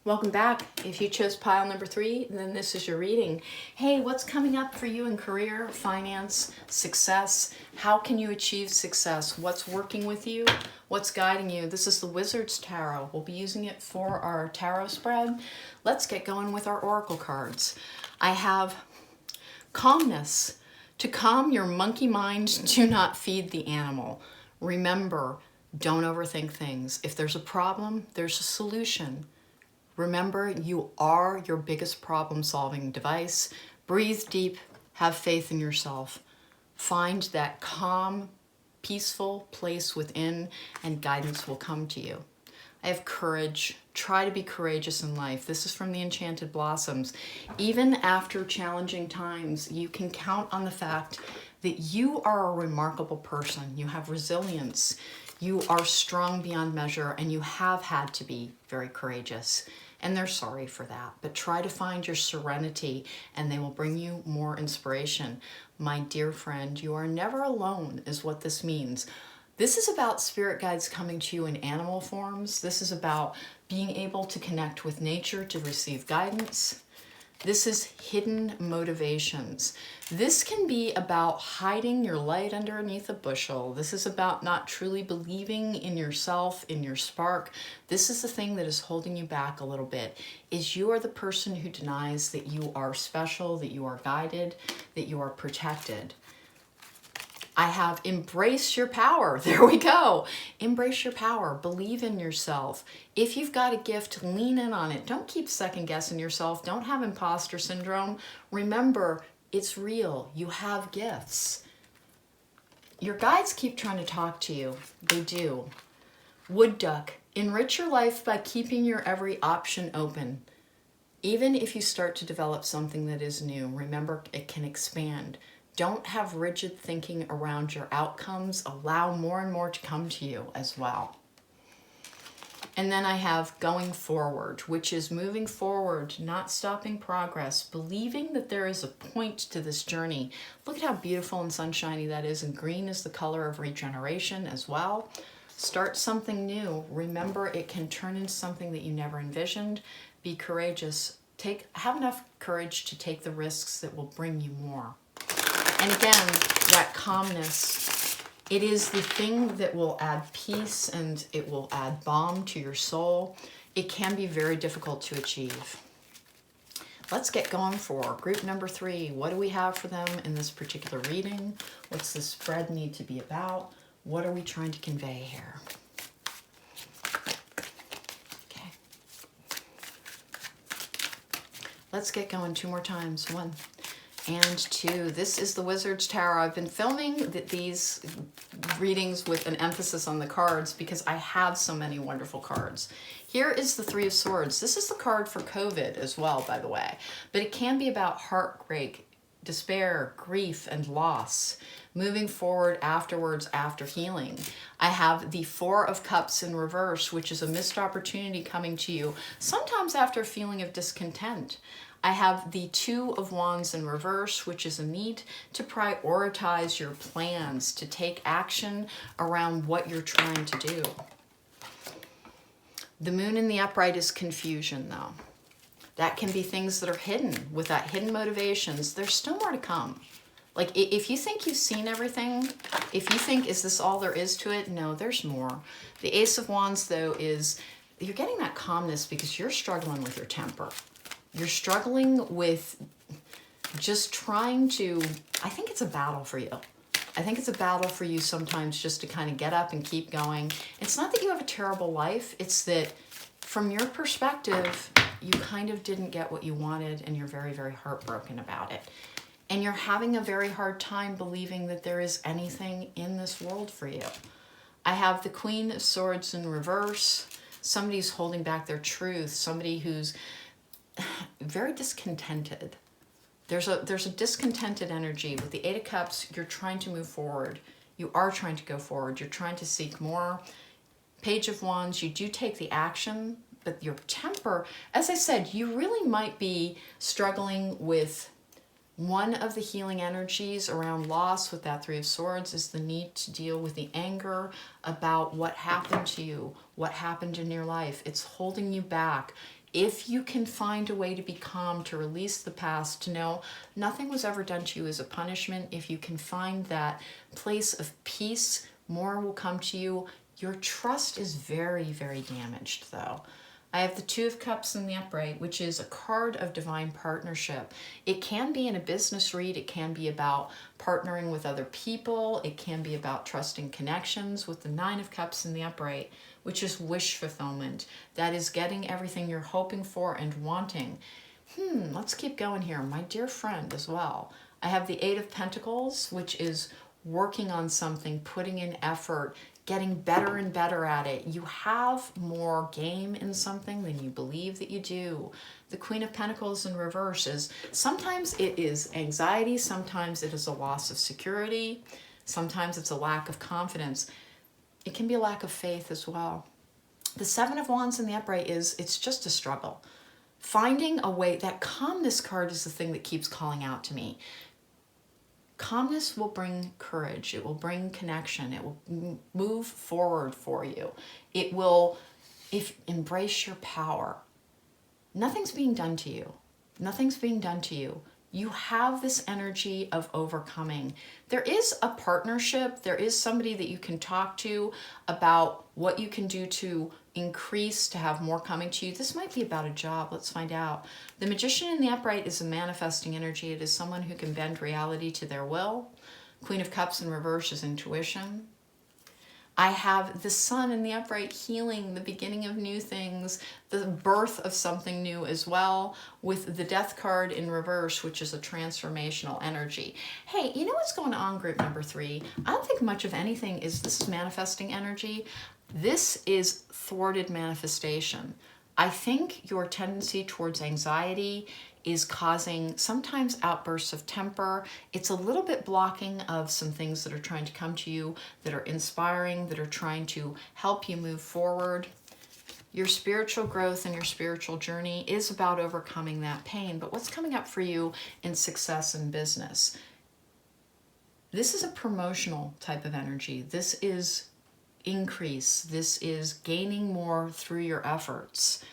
Welcome back. If you chose pile number 3, then this is your reading. Hey, what's coming up for you in career, finance, success? How can you achieve success? What's working with you? What's guiding you? This is the Wizard's Tarot. We'll be using it for our tarot spread. Let's get going with our oracle cards. I have calmness. To calm your monkey mind, do not feed the animal. Remember, don't overthink things. If there's a problem, there's a solution. Remember, you are your biggest problem-solving device. Breathe deep, have faith in yourself. Find that calm, peaceful place within, and guidance will come to you. I have courage. Try to be courageous in life. This is from the Enchanted Blossoms. Even after challenging times, you can count on the fact that you are a remarkable person. You have resilience. You are strong beyond measure, and you have had to be very courageous. And they're sorry for that. But try to find your serenity, and they will bring you more inspiration. My dear friend, you are never alone, is what this means. This is about spirit guides coming to you in animal forms. This is about being able to connect with nature to receive guidance. This is hidden motivations. This can be about hiding your light underneath a bushel. This is about not truly believing in yourself, in your spark. This is the thing that is holding you back a little bit, is you are the person who denies that you are special, that you are guided, that you are protected. I have embrace your power. There we go. Embrace your power. Believe in yourself. If you've got a gift, lean in on it. Don't keep second guessing yourself. Don't have imposter syndrome. Remember, it's real. You have gifts. Your guides keep trying to talk to you. They do. Wood duck. Enrich your life by keeping your every option open. Even if you start to develop something that is new, remember it can expand. Don't have rigid thinking around your outcomes. Allow more and more to come to you as well. And then I have going forward, which is moving forward, not stopping progress, believing that there is a point to this journey. Look at how beautiful and sunshiny that is, and green is the color of regeneration as well. Start something new. Remember, it can turn into something that you never envisioned. Be courageous. Have enough courage to take the risks that will bring you more. And again, that calmness, it is the thing that will add peace and it will add balm to your soul. It can be very difficult to achieve. Let's get going for group number 3. What do we have for them in this particular reading? What's the spread need to be about? What are we trying to convey here? Okay. Let's get going 2 more times. 1 and 2. This is the Wizard's Tarot. I've been filming these readings with an emphasis on the cards because I have so many wonderful cards. Here is the 3 of Swords. This is the card for COVID as well, by the way. But it can be about heartbreak, despair, grief, and loss. Moving forward afterwards after healing. I have the 4 of Cups in reverse, which is a missed opportunity coming to you, sometimes after a feeling of discontent. I have the 2 of Wands in reverse, which is a need to prioritize your plans, to take action around what you're trying to do. The Moon in the upright is confusion, though. That can be things that are hidden. With that hidden motivations, there's still more to come. Like, if you think you've seen everything, if you think, is this all there is to it? No, there's more. The Ace of Wands, though, is you're getting that calmness because you're struggling with your temper. You're struggling with just trying to, I think it's a battle for you. I think it's a battle for you sometimes just to kind of get up and keep going. It's not that you have a terrible life. It's that from your perspective, you kind of didn't get what you wanted and you're very, very heartbroken about it. and you're having a very hard time believing that there is anything in this world for you. I have the Queen of Swords in reverse. Somebody's holding back their truth. Somebody who's very discontented. There's a discontented energy. With the Eight of Cups, you're trying to move forward. You are trying to go forward. You're trying to seek more. Page of Wands, you do take the action, but your temper, as I said, you really might be struggling with one of the healing energies around loss with that Three of Swords is the need to deal with the anger about what happened to you, what happened in your life. It's holding you back. If you can find a way to be calm, to release the past, to know nothing was ever done to you as a punishment, if you can find that place of peace, more will come to you. Your trust is very, very damaged though. I have the Two of Cups in the upright, which is a card of divine partnership. It can be in a business read. It can be about partnering with other people. It can be about trusting connections with the Nine of Cups in the upright, which is wish fulfillment. That is getting everything you're hoping for and wanting. Let's keep going here. My dear friend as well. I have the Eight of Pentacles, which is working on something, putting in effort, getting better and better at it. You have more game in something than you believe that you do. The Queen of Pentacles in reverse is sometimes it is anxiety, sometimes it is a loss of security, sometimes it's a lack of confidence. It can be a lack of faith as well. The Seven of Wands in the upright is it's just a struggle. Finding a way, that calmness card is the thing that keeps calling out to me. Calmness will bring courage. It will bring connection. It will move forward for you. It will embrace your power. Nothing's being done to you. Nothing's being done to you. You have this energy of overcoming. There is a partnership. There is somebody that you can talk to about what you can do to increase, to have more coming to you. This might be about a job. Let's find out. The Magician in the upright is a manifesting energy. It is someone who can bend reality to their will. Queen of Cups in reverse is intuition. I have the Sun in the upright, healing, the beginning of new things, the birth of something new as well, with the Death card in reverse, which is a transformational energy. Hey, you know what's going on, group number 3? I don't think much of anything is, this is manifesting energy. This is thwarted manifestation. I think your tendency towards anxiety is causing sometimes outbursts of temper. It's a little bit blocking of some things that are trying to come to you, that are inspiring, that are trying to help you move forward. Your spiritual growth and your spiritual journey is about overcoming that pain. But what's coming up for you in success in business? This is a promotional type of energy. This is increase. This is gaining more through your efforts.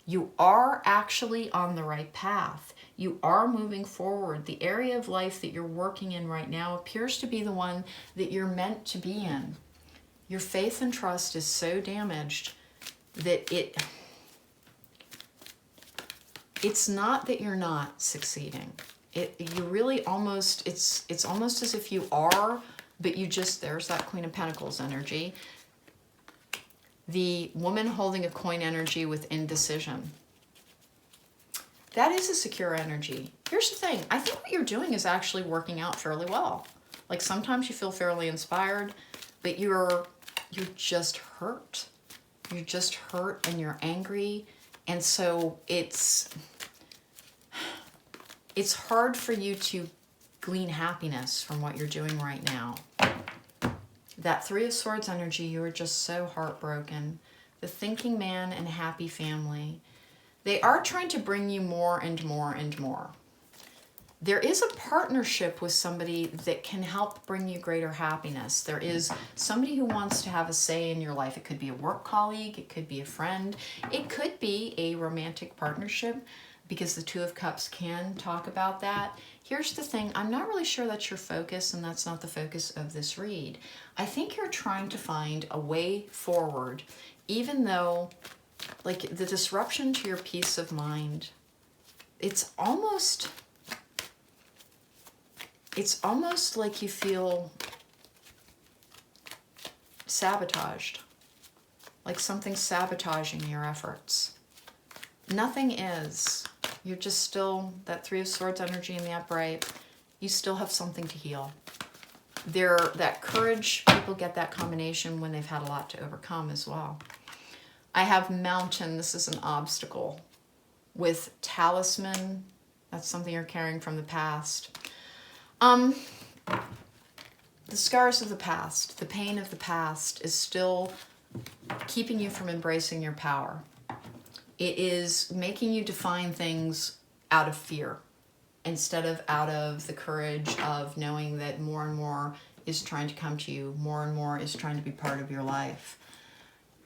You are actually on the right path. You are moving forward. The area of life that you're working in right now appears to be the one that you're meant to be in. Your faith and trust is so damaged that it's not that you're not succeeding. You really almost, it's almost as if you are, but you just, there's that Queen of Pentacles energy. The woman holding a coin energy with indecision. That is a secure energy. Here's the thing. I think what you're doing is actually working out fairly well. Like sometimes you feel fairly inspired, but you're just hurt. You're just hurt and you're angry. And so it's hard for you to glean happiness from what you're doing right now. That Three of Swords energy, you are just so heartbroken. The thinking man and happy family. They are trying to bring you more and more and more. There is a partnership with somebody that can help bring you greater happiness. There is somebody who wants to have a say in your life. It could be a work colleague. It could be a friend. It could be a romantic partnership, because the Two of Cups can talk about that. Here's the thing. I'm not really sure that's your focus, and that's not the focus of this read. I think you're trying to find a way forward, even though, like, the disruption to your peace of mind, it's almost like you feel sabotaged, like something's sabotaging your efforts. Nothing is. You're just still that Three of Swords energy in the upright. you still have something to heal. That courage, people get that combination when they've had a lot to overcome as well. I have mountain, this is an obstacle. With talisman, that's something you're carrying from the past. The scars of the past, the pain of the past is still keeping you from embracing your power. It is making you define things out of fear instead of out of the courage of knowing that more and more is trying to come to you, more and more is trying to be part of your life.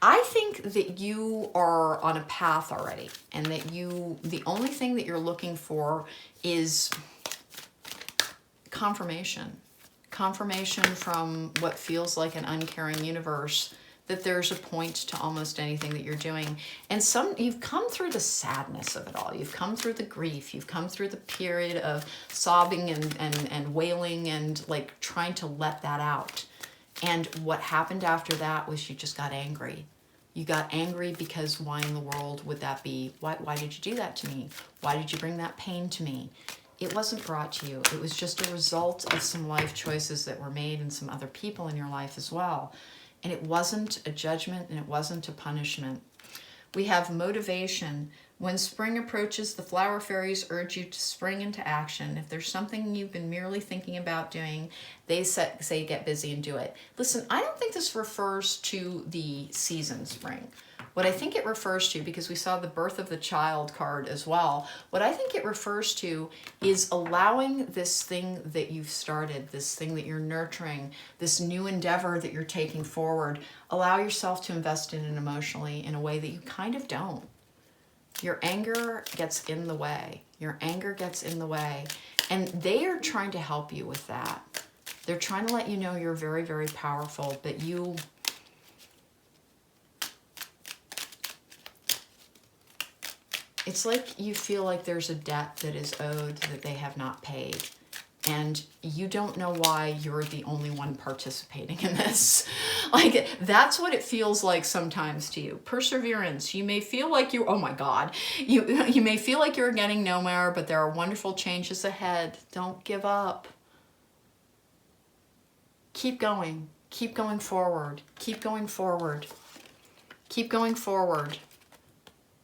I think that you are on a path already, and that the only thing that you're looking for is confirmation. Confirmation from what feels like an uncaring universe that there's a point to almost anything that you're doing. And you've come through the sadness of it all. You've come through the grief. You've come through the period of sobbing and wailing and like trying to let that out. And what happened after that was you just got angry. You got angry because why in the world would that be? Why did you do that to me? Why did you bring that pain to me? It wasn't brought to you. It was just a result of some life choices that were made and some other people in your life as well. And it wasn't a judgment and it wasn't a punishment. We have motivation. When spring approaches, the flower fairies urge you to spring into action. If there's something you've been merely thinking about doing, they say get busy and do it. Listen, I don't think this refers to the season spring. What I think it refers to, because we saw the birth of the child card as well, what I think it refers to is allowing this thing that you've started, this thing that you're nurturing, this new endeavor that you're taking forward, allow yourself to invest in it emotionally in a way that you kind of don't. Your anger gets in the way. Your anger gets in the way. And they are trying to help you with that. They're trying to let you know you're very, very powerful, but it's like you feel like there's a debt that is owed that they have not paid. And you don't know why you're the only one participating in this. Like, that's what it feels like sometimes to you. Perseverance. You may feel like oh my God, you may feel like you're getting nowhere, but there are wonderful changes ahead. Don't give up. Keep going. Keep going forward. Keep going forward. Keep going forward.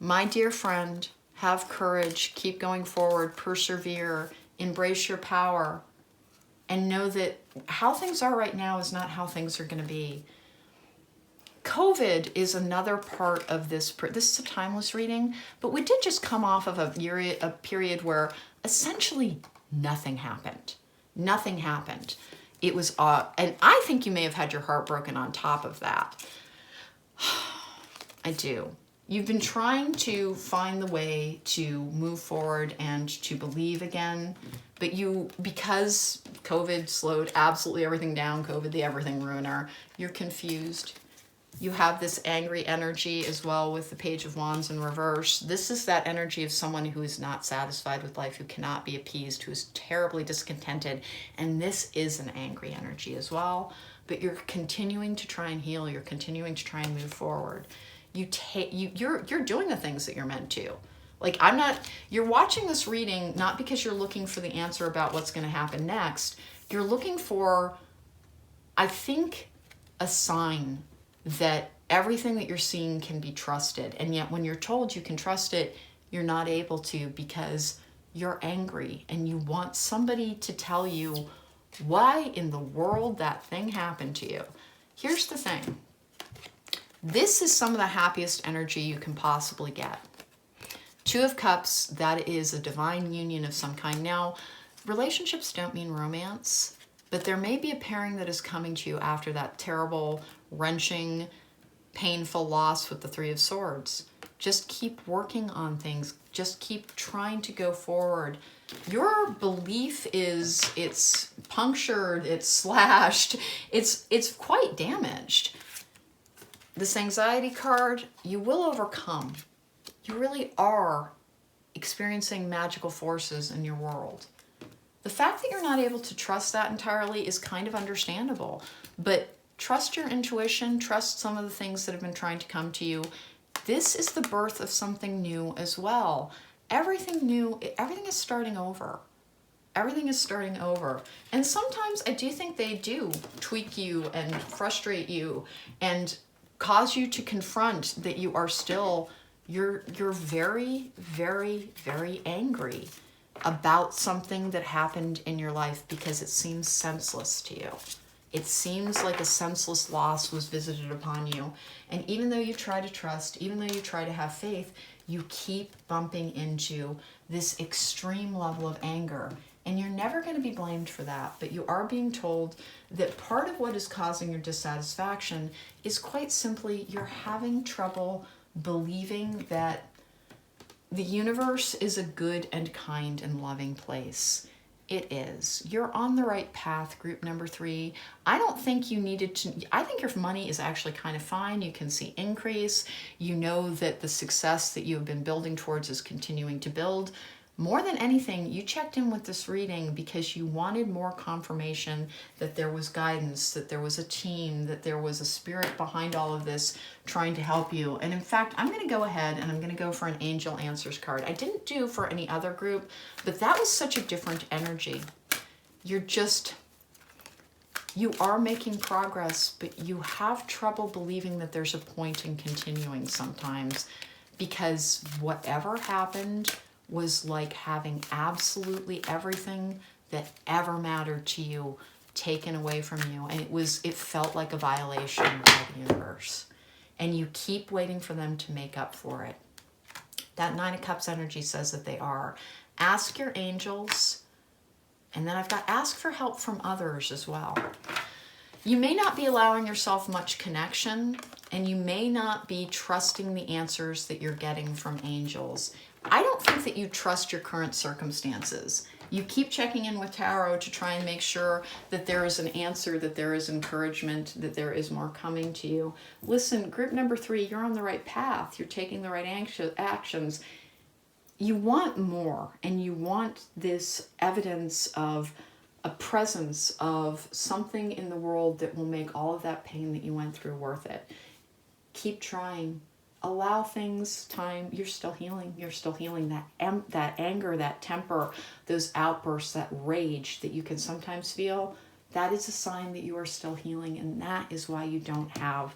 My dear friend, have courage, keep going forward, persevere, embrace your power, and know that how things are right now is not how things are going to be. COVID is another part of this. This is a timeless reading, but we did just come off of a period where essentially nothing happened. Nothing happened. It was, and I think you may have had your heart broken on top of that. I do. You've been trying to find the way to move forward and to believe again, but because COVID slowed absolutely everything down, COVID the everything ruiner, you're confused. You have this angry energy as well with the Page of Wands in reverse. This is that energy of someone who is not satisfied with life, who cannot be appeased, who is terribly discontented, and this is an angry energy as well, but you're continuing to try and heal, you're continuing to try and move forward. You're doing the things that you're meant to. Like, you're watching this reading not because you're looking for the answer about what's going to happen next. You're looking for, I think, a sign that everything that you're seeing can be trusted. And yet when you're told you can trust it, you're not able to because you're angry and you want somebody to tell you why in the world that thing happened to you. Here's the thing. This is some of the happiest energy you can possibly get. Two of Cups, that is a divine union of some kind. Now, relationships don't mean romance, but there may be a pairing that is coming to you after that terrible, wrenching, painful loss with the Three of Swords. Just keep working on things. Just keep trying to go forward. Your belief it's punctured, it's slashed, it's quite damaged. This anxiety card, you will overcome. You really are experiencing magical forces in your world. The fact that you're not able to trust that entirely is kind of understandable, but trust your intuition, trust some of the things that have been trying to come to you. This is the birth of something new as well. Everything new, everything is starting over. Everything is starting over. And sometimes I do think they do tweak you and frustrate you and cause you to confront that you are still, you're very, very, very angry about something that happened in your life because it seems senseless to you. It seems like a senseless loss was visited upon you. And even though you try to trust, even though you try to have faith, you keep bumping into this extreme level of anger. And you're never going to be blamed for that, but you are being told that part of what is causing your dissatisfaction is quite simply you're having trouble believing that the universe is a good and kind and loving place. It is. You're on the right path, group number 3. I don't think you needed to, I think your money is actually kind of fine. You can see increase. You know that the success that you have been building towards is continuing to build. More than anything, you checked in with this reading because you wanted more confirmation that there was guidance, that there was a team, that there was a spirit behind all of this trying to help you. And in fact, I'm going to go ahead and I'm going to go for an Angel Answers card. I didn't do for any other group, but that was such a different energy. You are making progress, but you have trouble believing that there's a point in continuing sometimes because whatever happened was like having absolutely everything that ever mattered to you taken away from you. And it felt like a violation by the universe. And you keep waiting for them to make up for it. That 9 of Cups energy says that they are. Ask your angels. And then I've got ask for help from others as well. You may not be allowing yourself much connection, and you may not be trusting the answers that you're getting from angels. I don't think that you trust your current circumstances. You keep checking in with tarot to try and make sure that there is an answer, that there is encouragement, that there is more coming to you. Listen, group number 3, you're on the right path. You're taking the right actions. You want more, and you want this evidence of a presence of something in the world that will make all of that pain that you went through worth it. Keep trying. Allow things time. You're still healing. You're still healing. That anger, that temper, those outbursts, that rage that you can sometimes feel, that is a sign that you are still healing. And that is why you don't have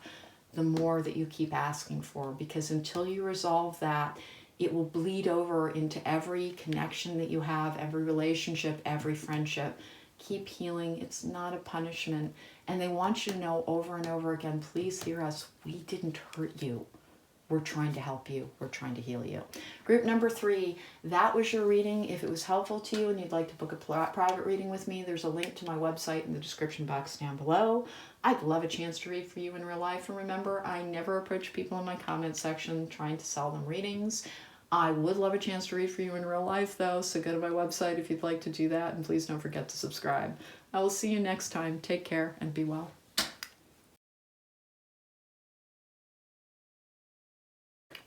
the more that you keep asking for. Because until you resolve that, it will bleed over into every connection that you have, every relationship, every friendship. Keep healing. It's not a punishment. And they want you to know over and over again, please hear us. We didn't hurt you. We're trying to help you. We're trying to heal you. Group number 3, that was your reading. If it was helpful to you and you'd like to book a private reading with me, there's a link to my website in the description box down below. I'd love a chance to read for you in real life. And remember, I never approach people in my comment section trying to sell them readings. I would love a chance to read for you in real life, though, so go to my website if you'd like to do that, and please don't forget to subscribe. I will see you next time. Take care and be well.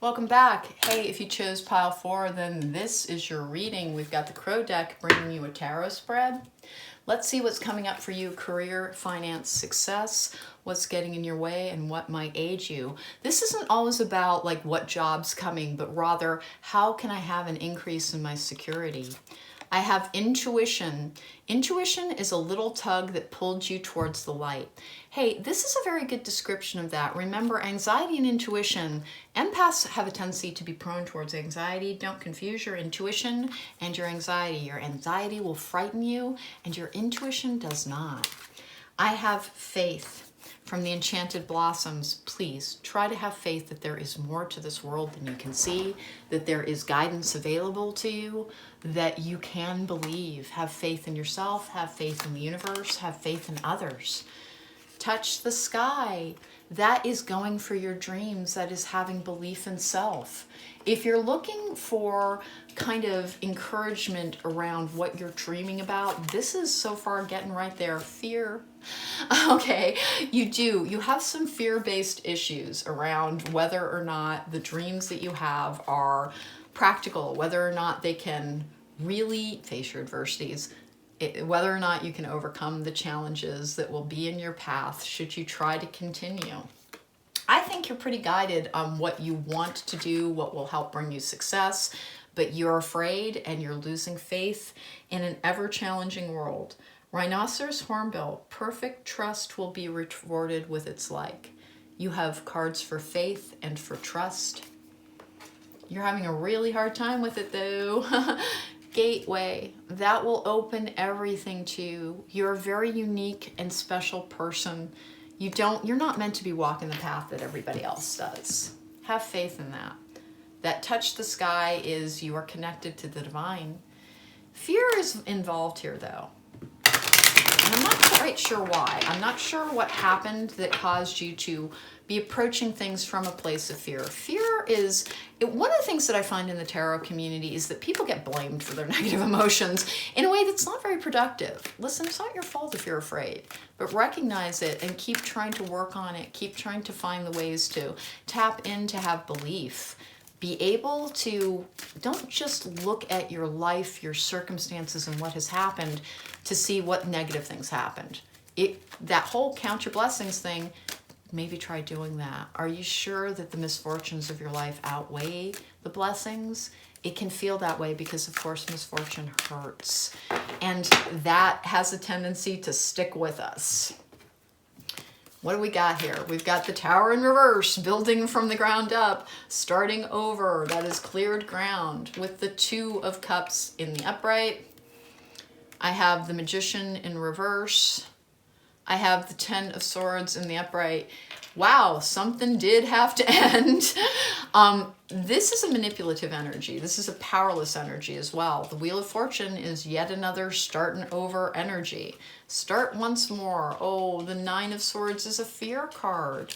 Welcome back. Hey, if you chose pile 4, then this is your reading. We've got the Crow deck bringing you a tarot spread. Let's see what's coming up for you. Career, finance, success, what's getting in your way, and what might aid you. This isn't always about like what job's coming, but rather how can I have an increase in my security? I have intuition. Intuition is a little tug that pulled you towards the light. Hey, this is a very good description of that. Remember, anxiety and intuition, empaths have a tendency to be prone towards anxiety. Don't confuse your intuition and your anxiety. Your anxiety will frighten you, and your intuition does not. I have faith. From the Enchanted Blossoms, please try to have faith that there is more to this world than you can see, that there is guidance available to you, that you can believe. Have faith in yourself, have faith in the universe, have faith in others. Touch the Sky. That is going for your dreams. That is having belief in self. If you're looking for kind of encouragement around what you're dreaming about, this is so far getting right there. Fear. Okay, you have some fear-based issues around whether or not the dreams that you have are practical, whether or not they can really face your adversities, whether or not you can overcome the challenges that will be in your path should you try to continue. I think you're pretty guided on what you want to do, what will help bring you success, but you're afraid and you're losing faith in an ever-challenging world. Rhinoceros Hornbill, perfect trust will be rewarded with its like. You have cards for faith and for trust. You're having a really hard time with it though. Gateway, that will open everything to you. You're a very unique and special person. You're not meant to be walking the path that everybody else does. Have faith in that. That touch the sky is you are connected to the divine. Fear is involved here though. And I'm not quite sure why. I'm not sure what happened that caused you to be approaching things from a place of fear. Fear is, one of the things that I find in the tarot community is that people get blamed for their negative emotions in a way that's not very productive. Listen, it's not your fault if you're afraid, but recognize it and keep trying to work on it. Keep trying to find the ways to tap in, to have belief. Be able to, don't just look at your life, your circumstances, and what has happened to see what negative things happened. That whole count your blessings thing, maybe try doing that. Are you sure that the misfortunes of your life outweigh the blessings? It can feel that way because, of course, misfortune hurts. And that has a tendency to stick with us. What do we got here? We've got the Tower in reverse, building from the ground up, starting over. That is cleared ground with the Two of Cups in the upright. I have the Magician in reverse. I have the Ten of Swords in the upright. Wow, something did have to end. This is a manipulative energy. This is a powerless energy as well. The Wheel of Fortune is yet another starting over energy. Start once more. Oh, the Nine of Swords is a fear card.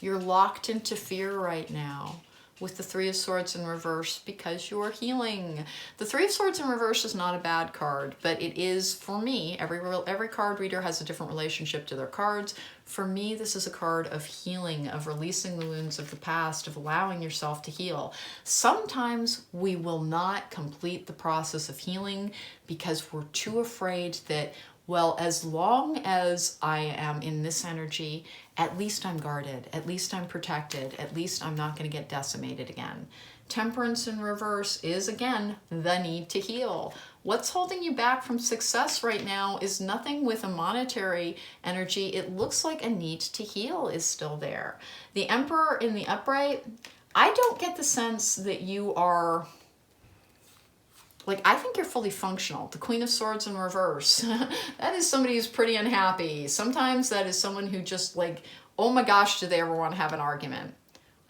You're locked into fear right now with the Three of Swords in reverse because you are healing. The Three of Swords in reverse is not a bad card, but it is, for me, every card reader has a different relationship to their cards. For me, this is a card of healing, of releasing the wounds of the past, of allowing yourself to heal. Sometimes we will not complete the process of healing because we're too afraid that, well, as long as I am in this energy, at least I'm guarded, at least I'm protected, at least I'm not going to get decimated again. Temperance in reverse is, again, the need to heal. What's holding you back from success right now is nothing with a monetary energy. It looks like a need to heal is still there. The Emperor in the upright, I don't get the sense that you are... I think you're fully functional. The Queen of Swords in reverse. That is somebody who's pretty unhappy. Sometimes that is someone who just oh my gosh, do they ever want to have an argument?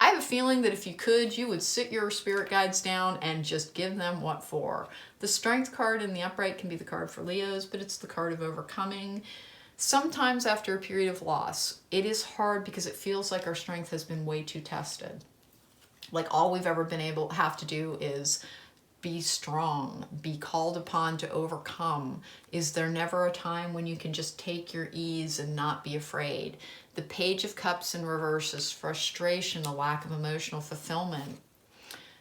I have a feeling that if you could, you would sit your spirit guides down and just give them what for. The Strength card in the upright can be the card for Leos, but it's the card of overcoming. Sometimes after a period of loss, it is hard because it feels like our strength has been way too tested. All we've ever been have to do is be strong, be called upon to overcome. Is there never a time when you can just take your ease and not be afraid? The Page of Cups in reverse is frustration, a lack of emotional fulfillment.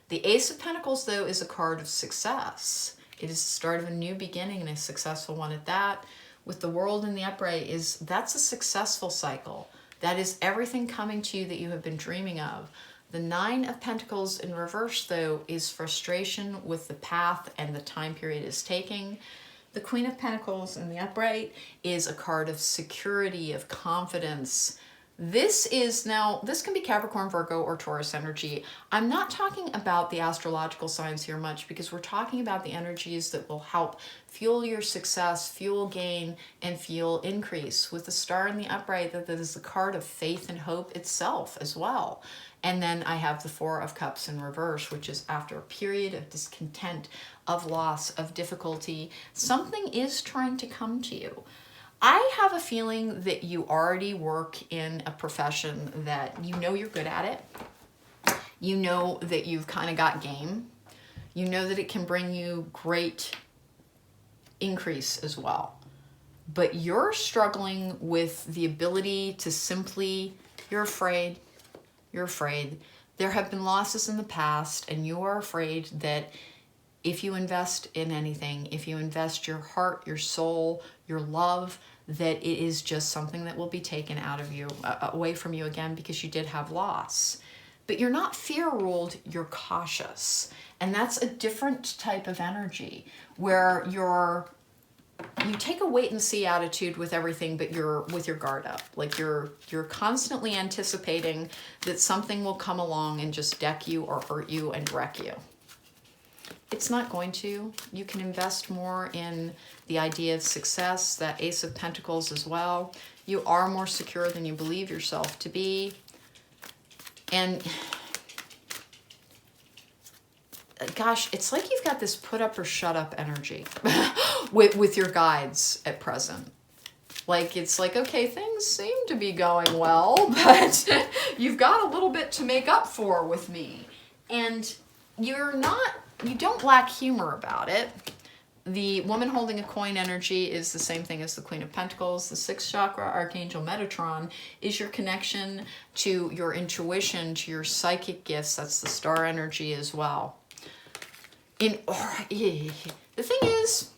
The Ace of Pentacles, though, is a card of success. It is the start of a new beginning and a successful one at that. With the World in the upright, that's a successful cycle. That is everything coming to you that you have been dreaming of. The Nine of Pentacles in reverse, though, is frustration with the path and the time period is taking. The Queen of Pentacles in the upright is a card of security, of confidence. This can be Capricorn, Virgo, or Taurus energy. I'm not talking about the astrological signs here much because we're talking about the energies that will help fuel your success, fuel gain, and fuel increase. With the Star in the upright, that is the card of faith and hope itself as well. And then I have the Four of Cups in reverse, which is after a period of discontent, of loss, of difficulty, something is trying to come to you. I have a feeling that you already work in a profession that you know you're good at it. You know that you've kind of got game. You know that it can bring you great increase as well. But you're struggling with the ability to simply, you're afraid. You're afraid. There have been losses in the past, and you are afraid that if you invest in anything, if you invest your heart, your soul, your love, that it is just something that will be taken out of you, away from you again, because you did have loss. but you're not fear-ruled, you're cautious. And that's a different type of energy where you take a wait-and-see attitude with everything, but you're with your guard up. Like you're constantly anticipating that something will come along and just deck you or hurt you and wreck you. It's not going to. You can invest more in the idea of success, that Ace of Pentacles as well. You are more secure than you believe yourself to be. And gosh, it's like you've got this put up or shut up energy with your guides at present. Like, it's like, okay, things seem to be going well, but you've got a little bit to make up for with me. And you don't lack humor about it. The woman holding a coin energy is the same thing as the Queen of Pentacles. The sixth chakra, Archangel Metatron, is your connection to your intuition, to your psychic gifts. That's the star energy as well. The thing is,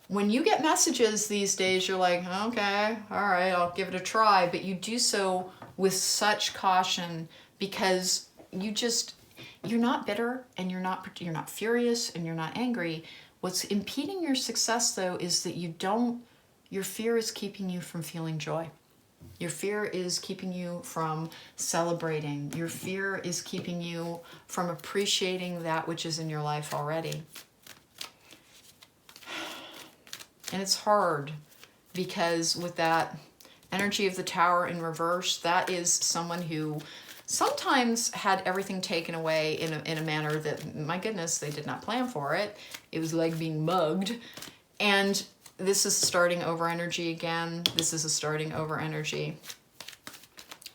when you get messages these days, you're like, okay, all right, I'll give it a try. But you do so with such caution because you're not bitter and you're not furious and you're not angry. What's impeding your success, though, is that your fear is keeping you from feeling joy. Your fear is keeping you from celebrating. Your fear is keeping you from appreciating that which is in your life already. And it's hard because with that energy of the Tower in reverse, that is someone who sometimes had everything taken away in a manner that, my goodness, they did not plan for it. It was like being mugged. And this is starting over energy again. This is a starting over energy.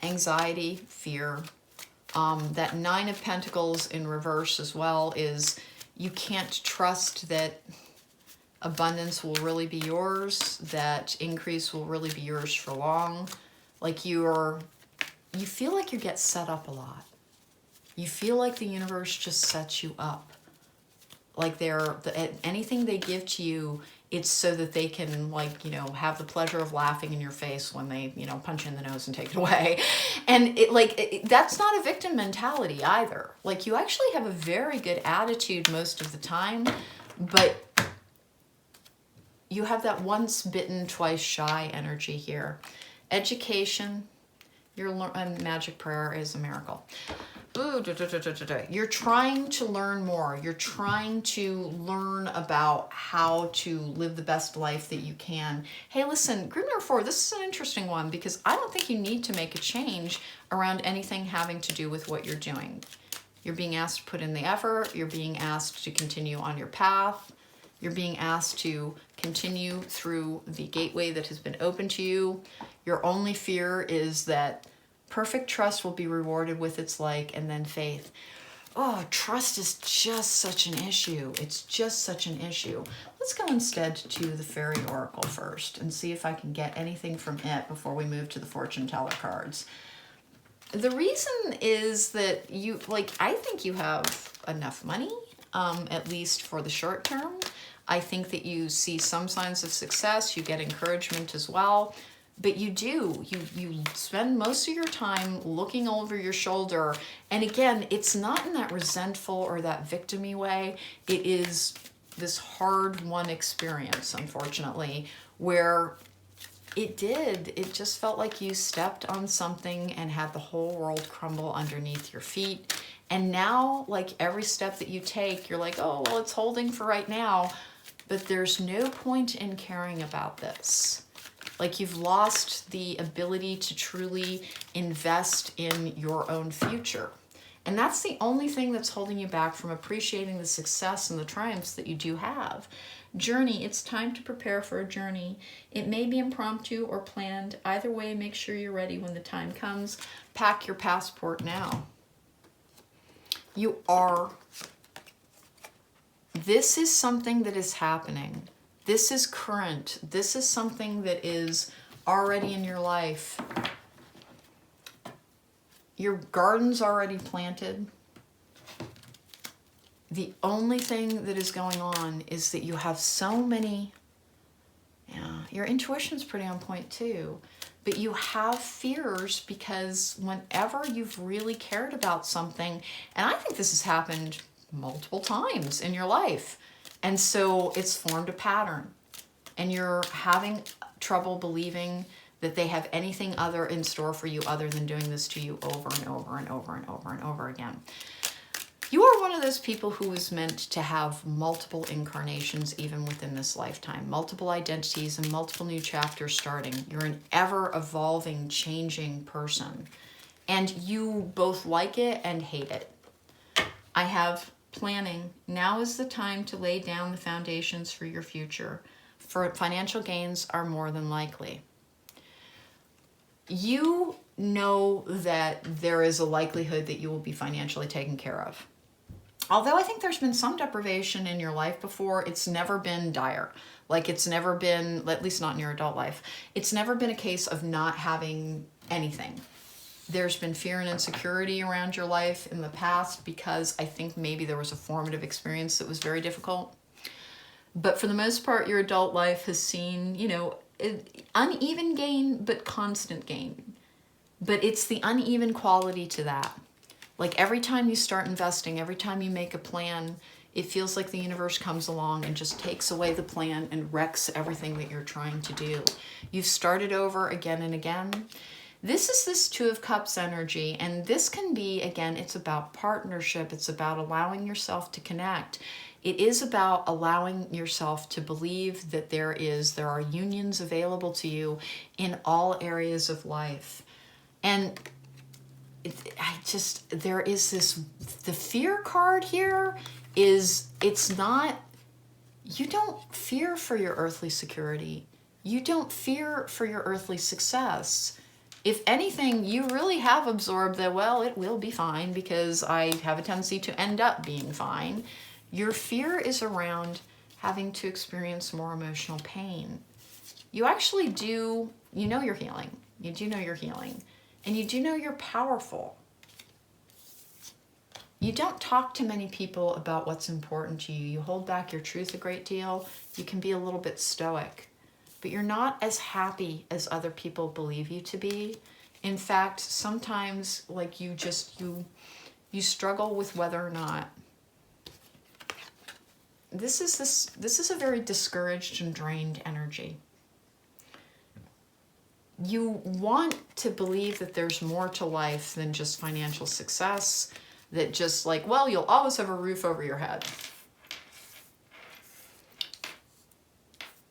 Anxiety, fear. That Nine of Pentacles in reverse as well is you can't trust that abundance will really be yours, that increase will really be yours for long. Like you feel like you get set up a lot. You feel like the universe just sets you up. Like anything they give to you, it's so that they can, have the pleasure of laughing in your face when they, punch you in the nose and take it away. And that's not a victim mentality either. Like, you actually have a very good attitude most of the time, but you have that once bitten, twice shy energy here. Education, magic prayer is a miracle. You're trying to learn more. You're trying to learn about how to live the best life that you can. Hey, listen, group number 4, this is an interesting one because I don't think you need to make a change around anything having to do with what you're doing. You're being asked to put in the effort. You're being asked to continue on your path. You're being asked to continue through the gateway that has been open to you. Your only fear is that perfect trust will be rewarded with its like, and then faith. Oh, trust is just such an issue. It's just such an issue. Let's go instead to the Fairy Oracle first and see if I can get anything from it before we move to the Fortune Teller cards. The reason is that I think you have enough money, at least for the short term. I think that you see some signs of success. You get encouragement as well. But you spend most of your time looking over your shoulder. And again, it's not in that resentful or that victim-y way. It is this hard-won experience, unfortunately, where it just felt like you stepped on something and had the whole world crumble underneath your feet. And now, like every step that you take, you're like, oh, well, it's holding for right now. But there's no point in caring about this. Like, you've lost the ability to truly invest in your own future. And that's the only thing that's holding you back from appreciating the success and the triumphs that you do have. Journey, it's time to prepare for a journey. It may be impromptu or planned. Either way, make sure you're ready when the time comes. Pack your passport now. This is something that is happening. This is current. This is something that is already in your life. Your garden's already planted. The only thing that is going on is that you have so many... Yeah, your intuition's pretty on point too. But you have fears because whenever you've really cared about something, and I think this has happened multiple times in your life, and so it's formed a pattern, and you're having trouble believing that they have anything other in store for you other than doing this to you over and over and over and over and over again. You are one of those people who is meant to have multiple incarnations even within this lifetime, multiple identities and multiple new chapters starting. You're an ever-evolving, changing person, and you both like it and hate it. I have planning. Now is the time to lay down the foundations for your future. For financial gains are more than likely. You know that there is a likelihood that you will be financially taken care of. Although I think there's been some deprivation in your life before, it's never been dire. Like it's never been, at least not in your adult life, it's never been a case of not having anything. There's been fear and insecurity around your life in the past because I think maybe there was a formative experience that was very difficult. But for the most part, your adult life has seen, uneven gain, but constant gain. But it's the uneven quality to that. Like every time you start investing, every time you make a plan, it feels like the universe comes along and just takes away the plan and wrecks everything that you're trying to do. You've started over again and again. This is this Two of Cups energy, and this can be, again, it's about partnership. It's about allowing yourself to connect. It is about allowing yourself to believe that there are unions available to you in all areas of life. And there is this, the fear card here is, it's not, you don't fear for your earthly security. You don't fear for your earthly success. If anything, you really have absorbed that, well, it will be fine because I have a tendency to end up being fine. Your fear is around having to experience more emotional pain. You actually do, you know you're healing. You do know you're healing. And you do know you're powerful. You don't talk to many people about what's important to you. You hold back your truth a great deal. You can be a little bit stoic. But you're not as happy as other people believe you to be. In fact, sometimes like you struggle with whether or not. This is a very discouraged and drained energy. You want to believe that there's more to life than just financial success, that just like, well, you'll always have a roof over your head.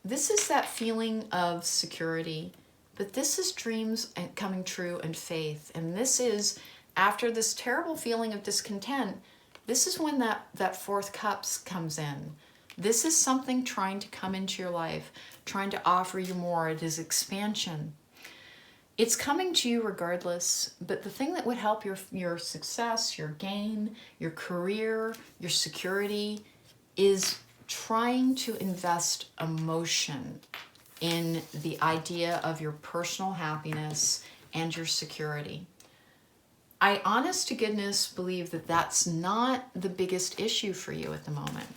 This is that feeling of security, but this is dreams coming true and faith. And this is, after this terrible feeling of discontent, this is when that fourth cups comes in. This is something trying to come into your life, trying to offer you more. It is expansion. It's coming to you regardless, but the thing that would help your success, your gain, your career, your security is trying to invest emotion in the idea of your personal happiness and your security. I honest to goodness believe that that's not the biggest issue for you at the moment.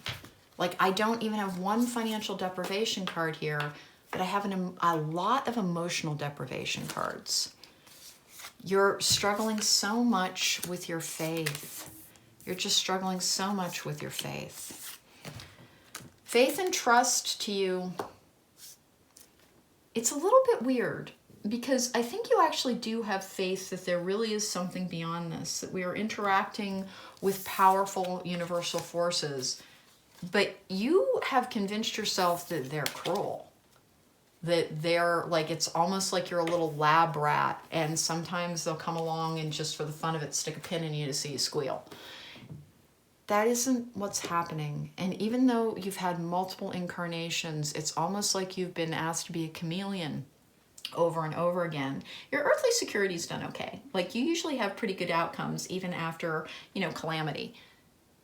Like I don't even have one financial deprivation card here, but I have a lot of emotional deprivation cards. You're struggling so much with your faith. You're just struggling so much with your faith. Faith and trust to you, it's a little bit weird because I think you actually do have faith that there really is something beyond this, that we are interacting with powerful universal forces, but you have convinced yourself that they're cruel. That they're like, it's almost like you're a little lab rat and sometimes they'll come along and just for the fun of it stick a pin in you to see you squeal. That isn't what's happening. And even though you've had multiple incarnations, it's almost like you've been asked to be a chameleon over and over again. Your earthly security's done okay. Like you usually have pretty good outcomes even after, calamity.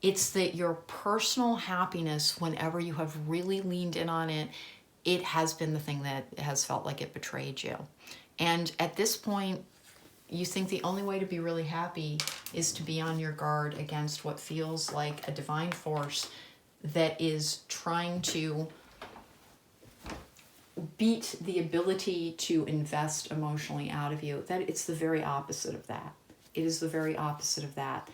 It's that your personal happiness, whenever you have really leaned in on it, it has been the thing that has felt like it betrayed you. And at this point, you think the only way to be really happy is to be on your guard against what feels like a divine force that is trying to beat the ability to invest emotionally out of you. That it's the very opposite of that. It is the very opposite of that.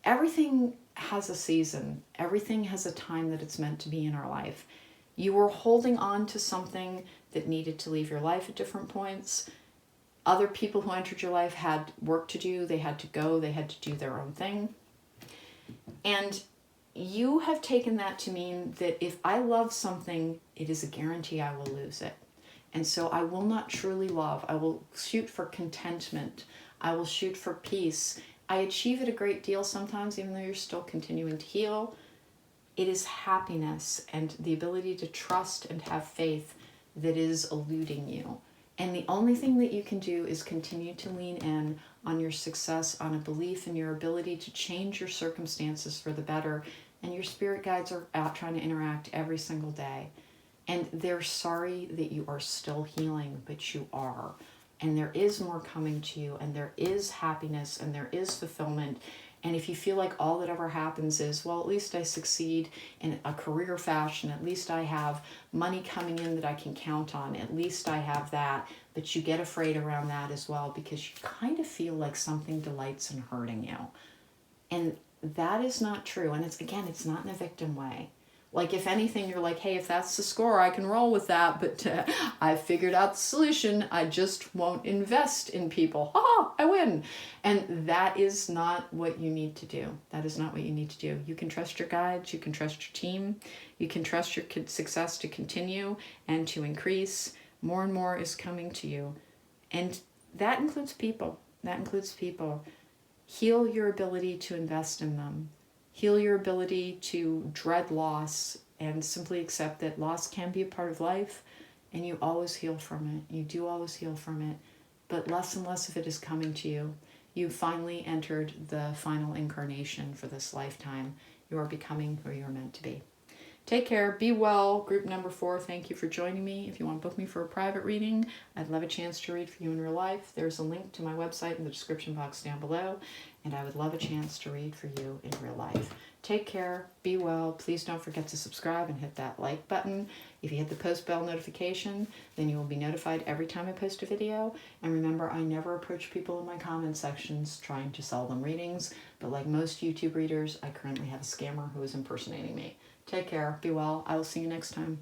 Everything has a season. Everything has a time that it's meant to be in our life. You were holding on to something that needed to leave your life at different points. Other people who entered your life had work to do. They had to go. They had to do their own thing. And you have taken that to mean that if I love something, it is a guarantee I will lose it. And so I will not truly love. I will shoot for contentment. I will shoot for peace. I achieve it a great deal sometimes, even though you're still continuing to heal. It is happiness and the ability to trust and have faith that is eluding you. And the only thing that you can do is continue to lean in on your success, on a belief in your ability to change your circumstances for the better. And your spirit guides are out trying to interact every single day. And they're sorry that you are still healing, but you are. And there is more coming to you, and there is happiness, and there is fulfillment. And if you feel like all that ever happens is, well, at least I succeed in a career fashion, at least I have money coming in that I can count on, at least I have that, but you get afraid around that as well because you kind of feel like something delights in hurting you. And that is not true. And it's not in a victim way. Like, if anything, you're like, hey, if that's the score, I can roll with that, but I've figured out the solution. I just won't invest in people. Ha! I win. And that is not what you need to do. That is not what you need to do. You can trust your guides. You can trust your team. You can trust your success to continue and to increase. More and more is coming to you. And that includes people. That includes people. Heal your ability to invest in them. Heal your ability to dread loss and simply accept that loss can be a part of life, and you always heal from it. You do always heal from it, but less and less of it is coming to you. You finally entered the final incarnation for this lifetime. You are becoming who you're meant to be. Take care. Be well. Group number 4, thank you for joining me. If you want to book me for a private reading, I'd love a chance to read for you in real life. There's a link to my website in the description box down below, and I would love a chance to read for you in real life. Take care. Be well. Please don't forget to subscribe and hit that like button. If you hit the post bell notification, then you will be notified every time I post a video. And remember, I never approach people in my comment sections trying to sell them readings, but like most YouTube readers, I currently have a scammer who is impersonating me. Take care. Be well. I will see you next time.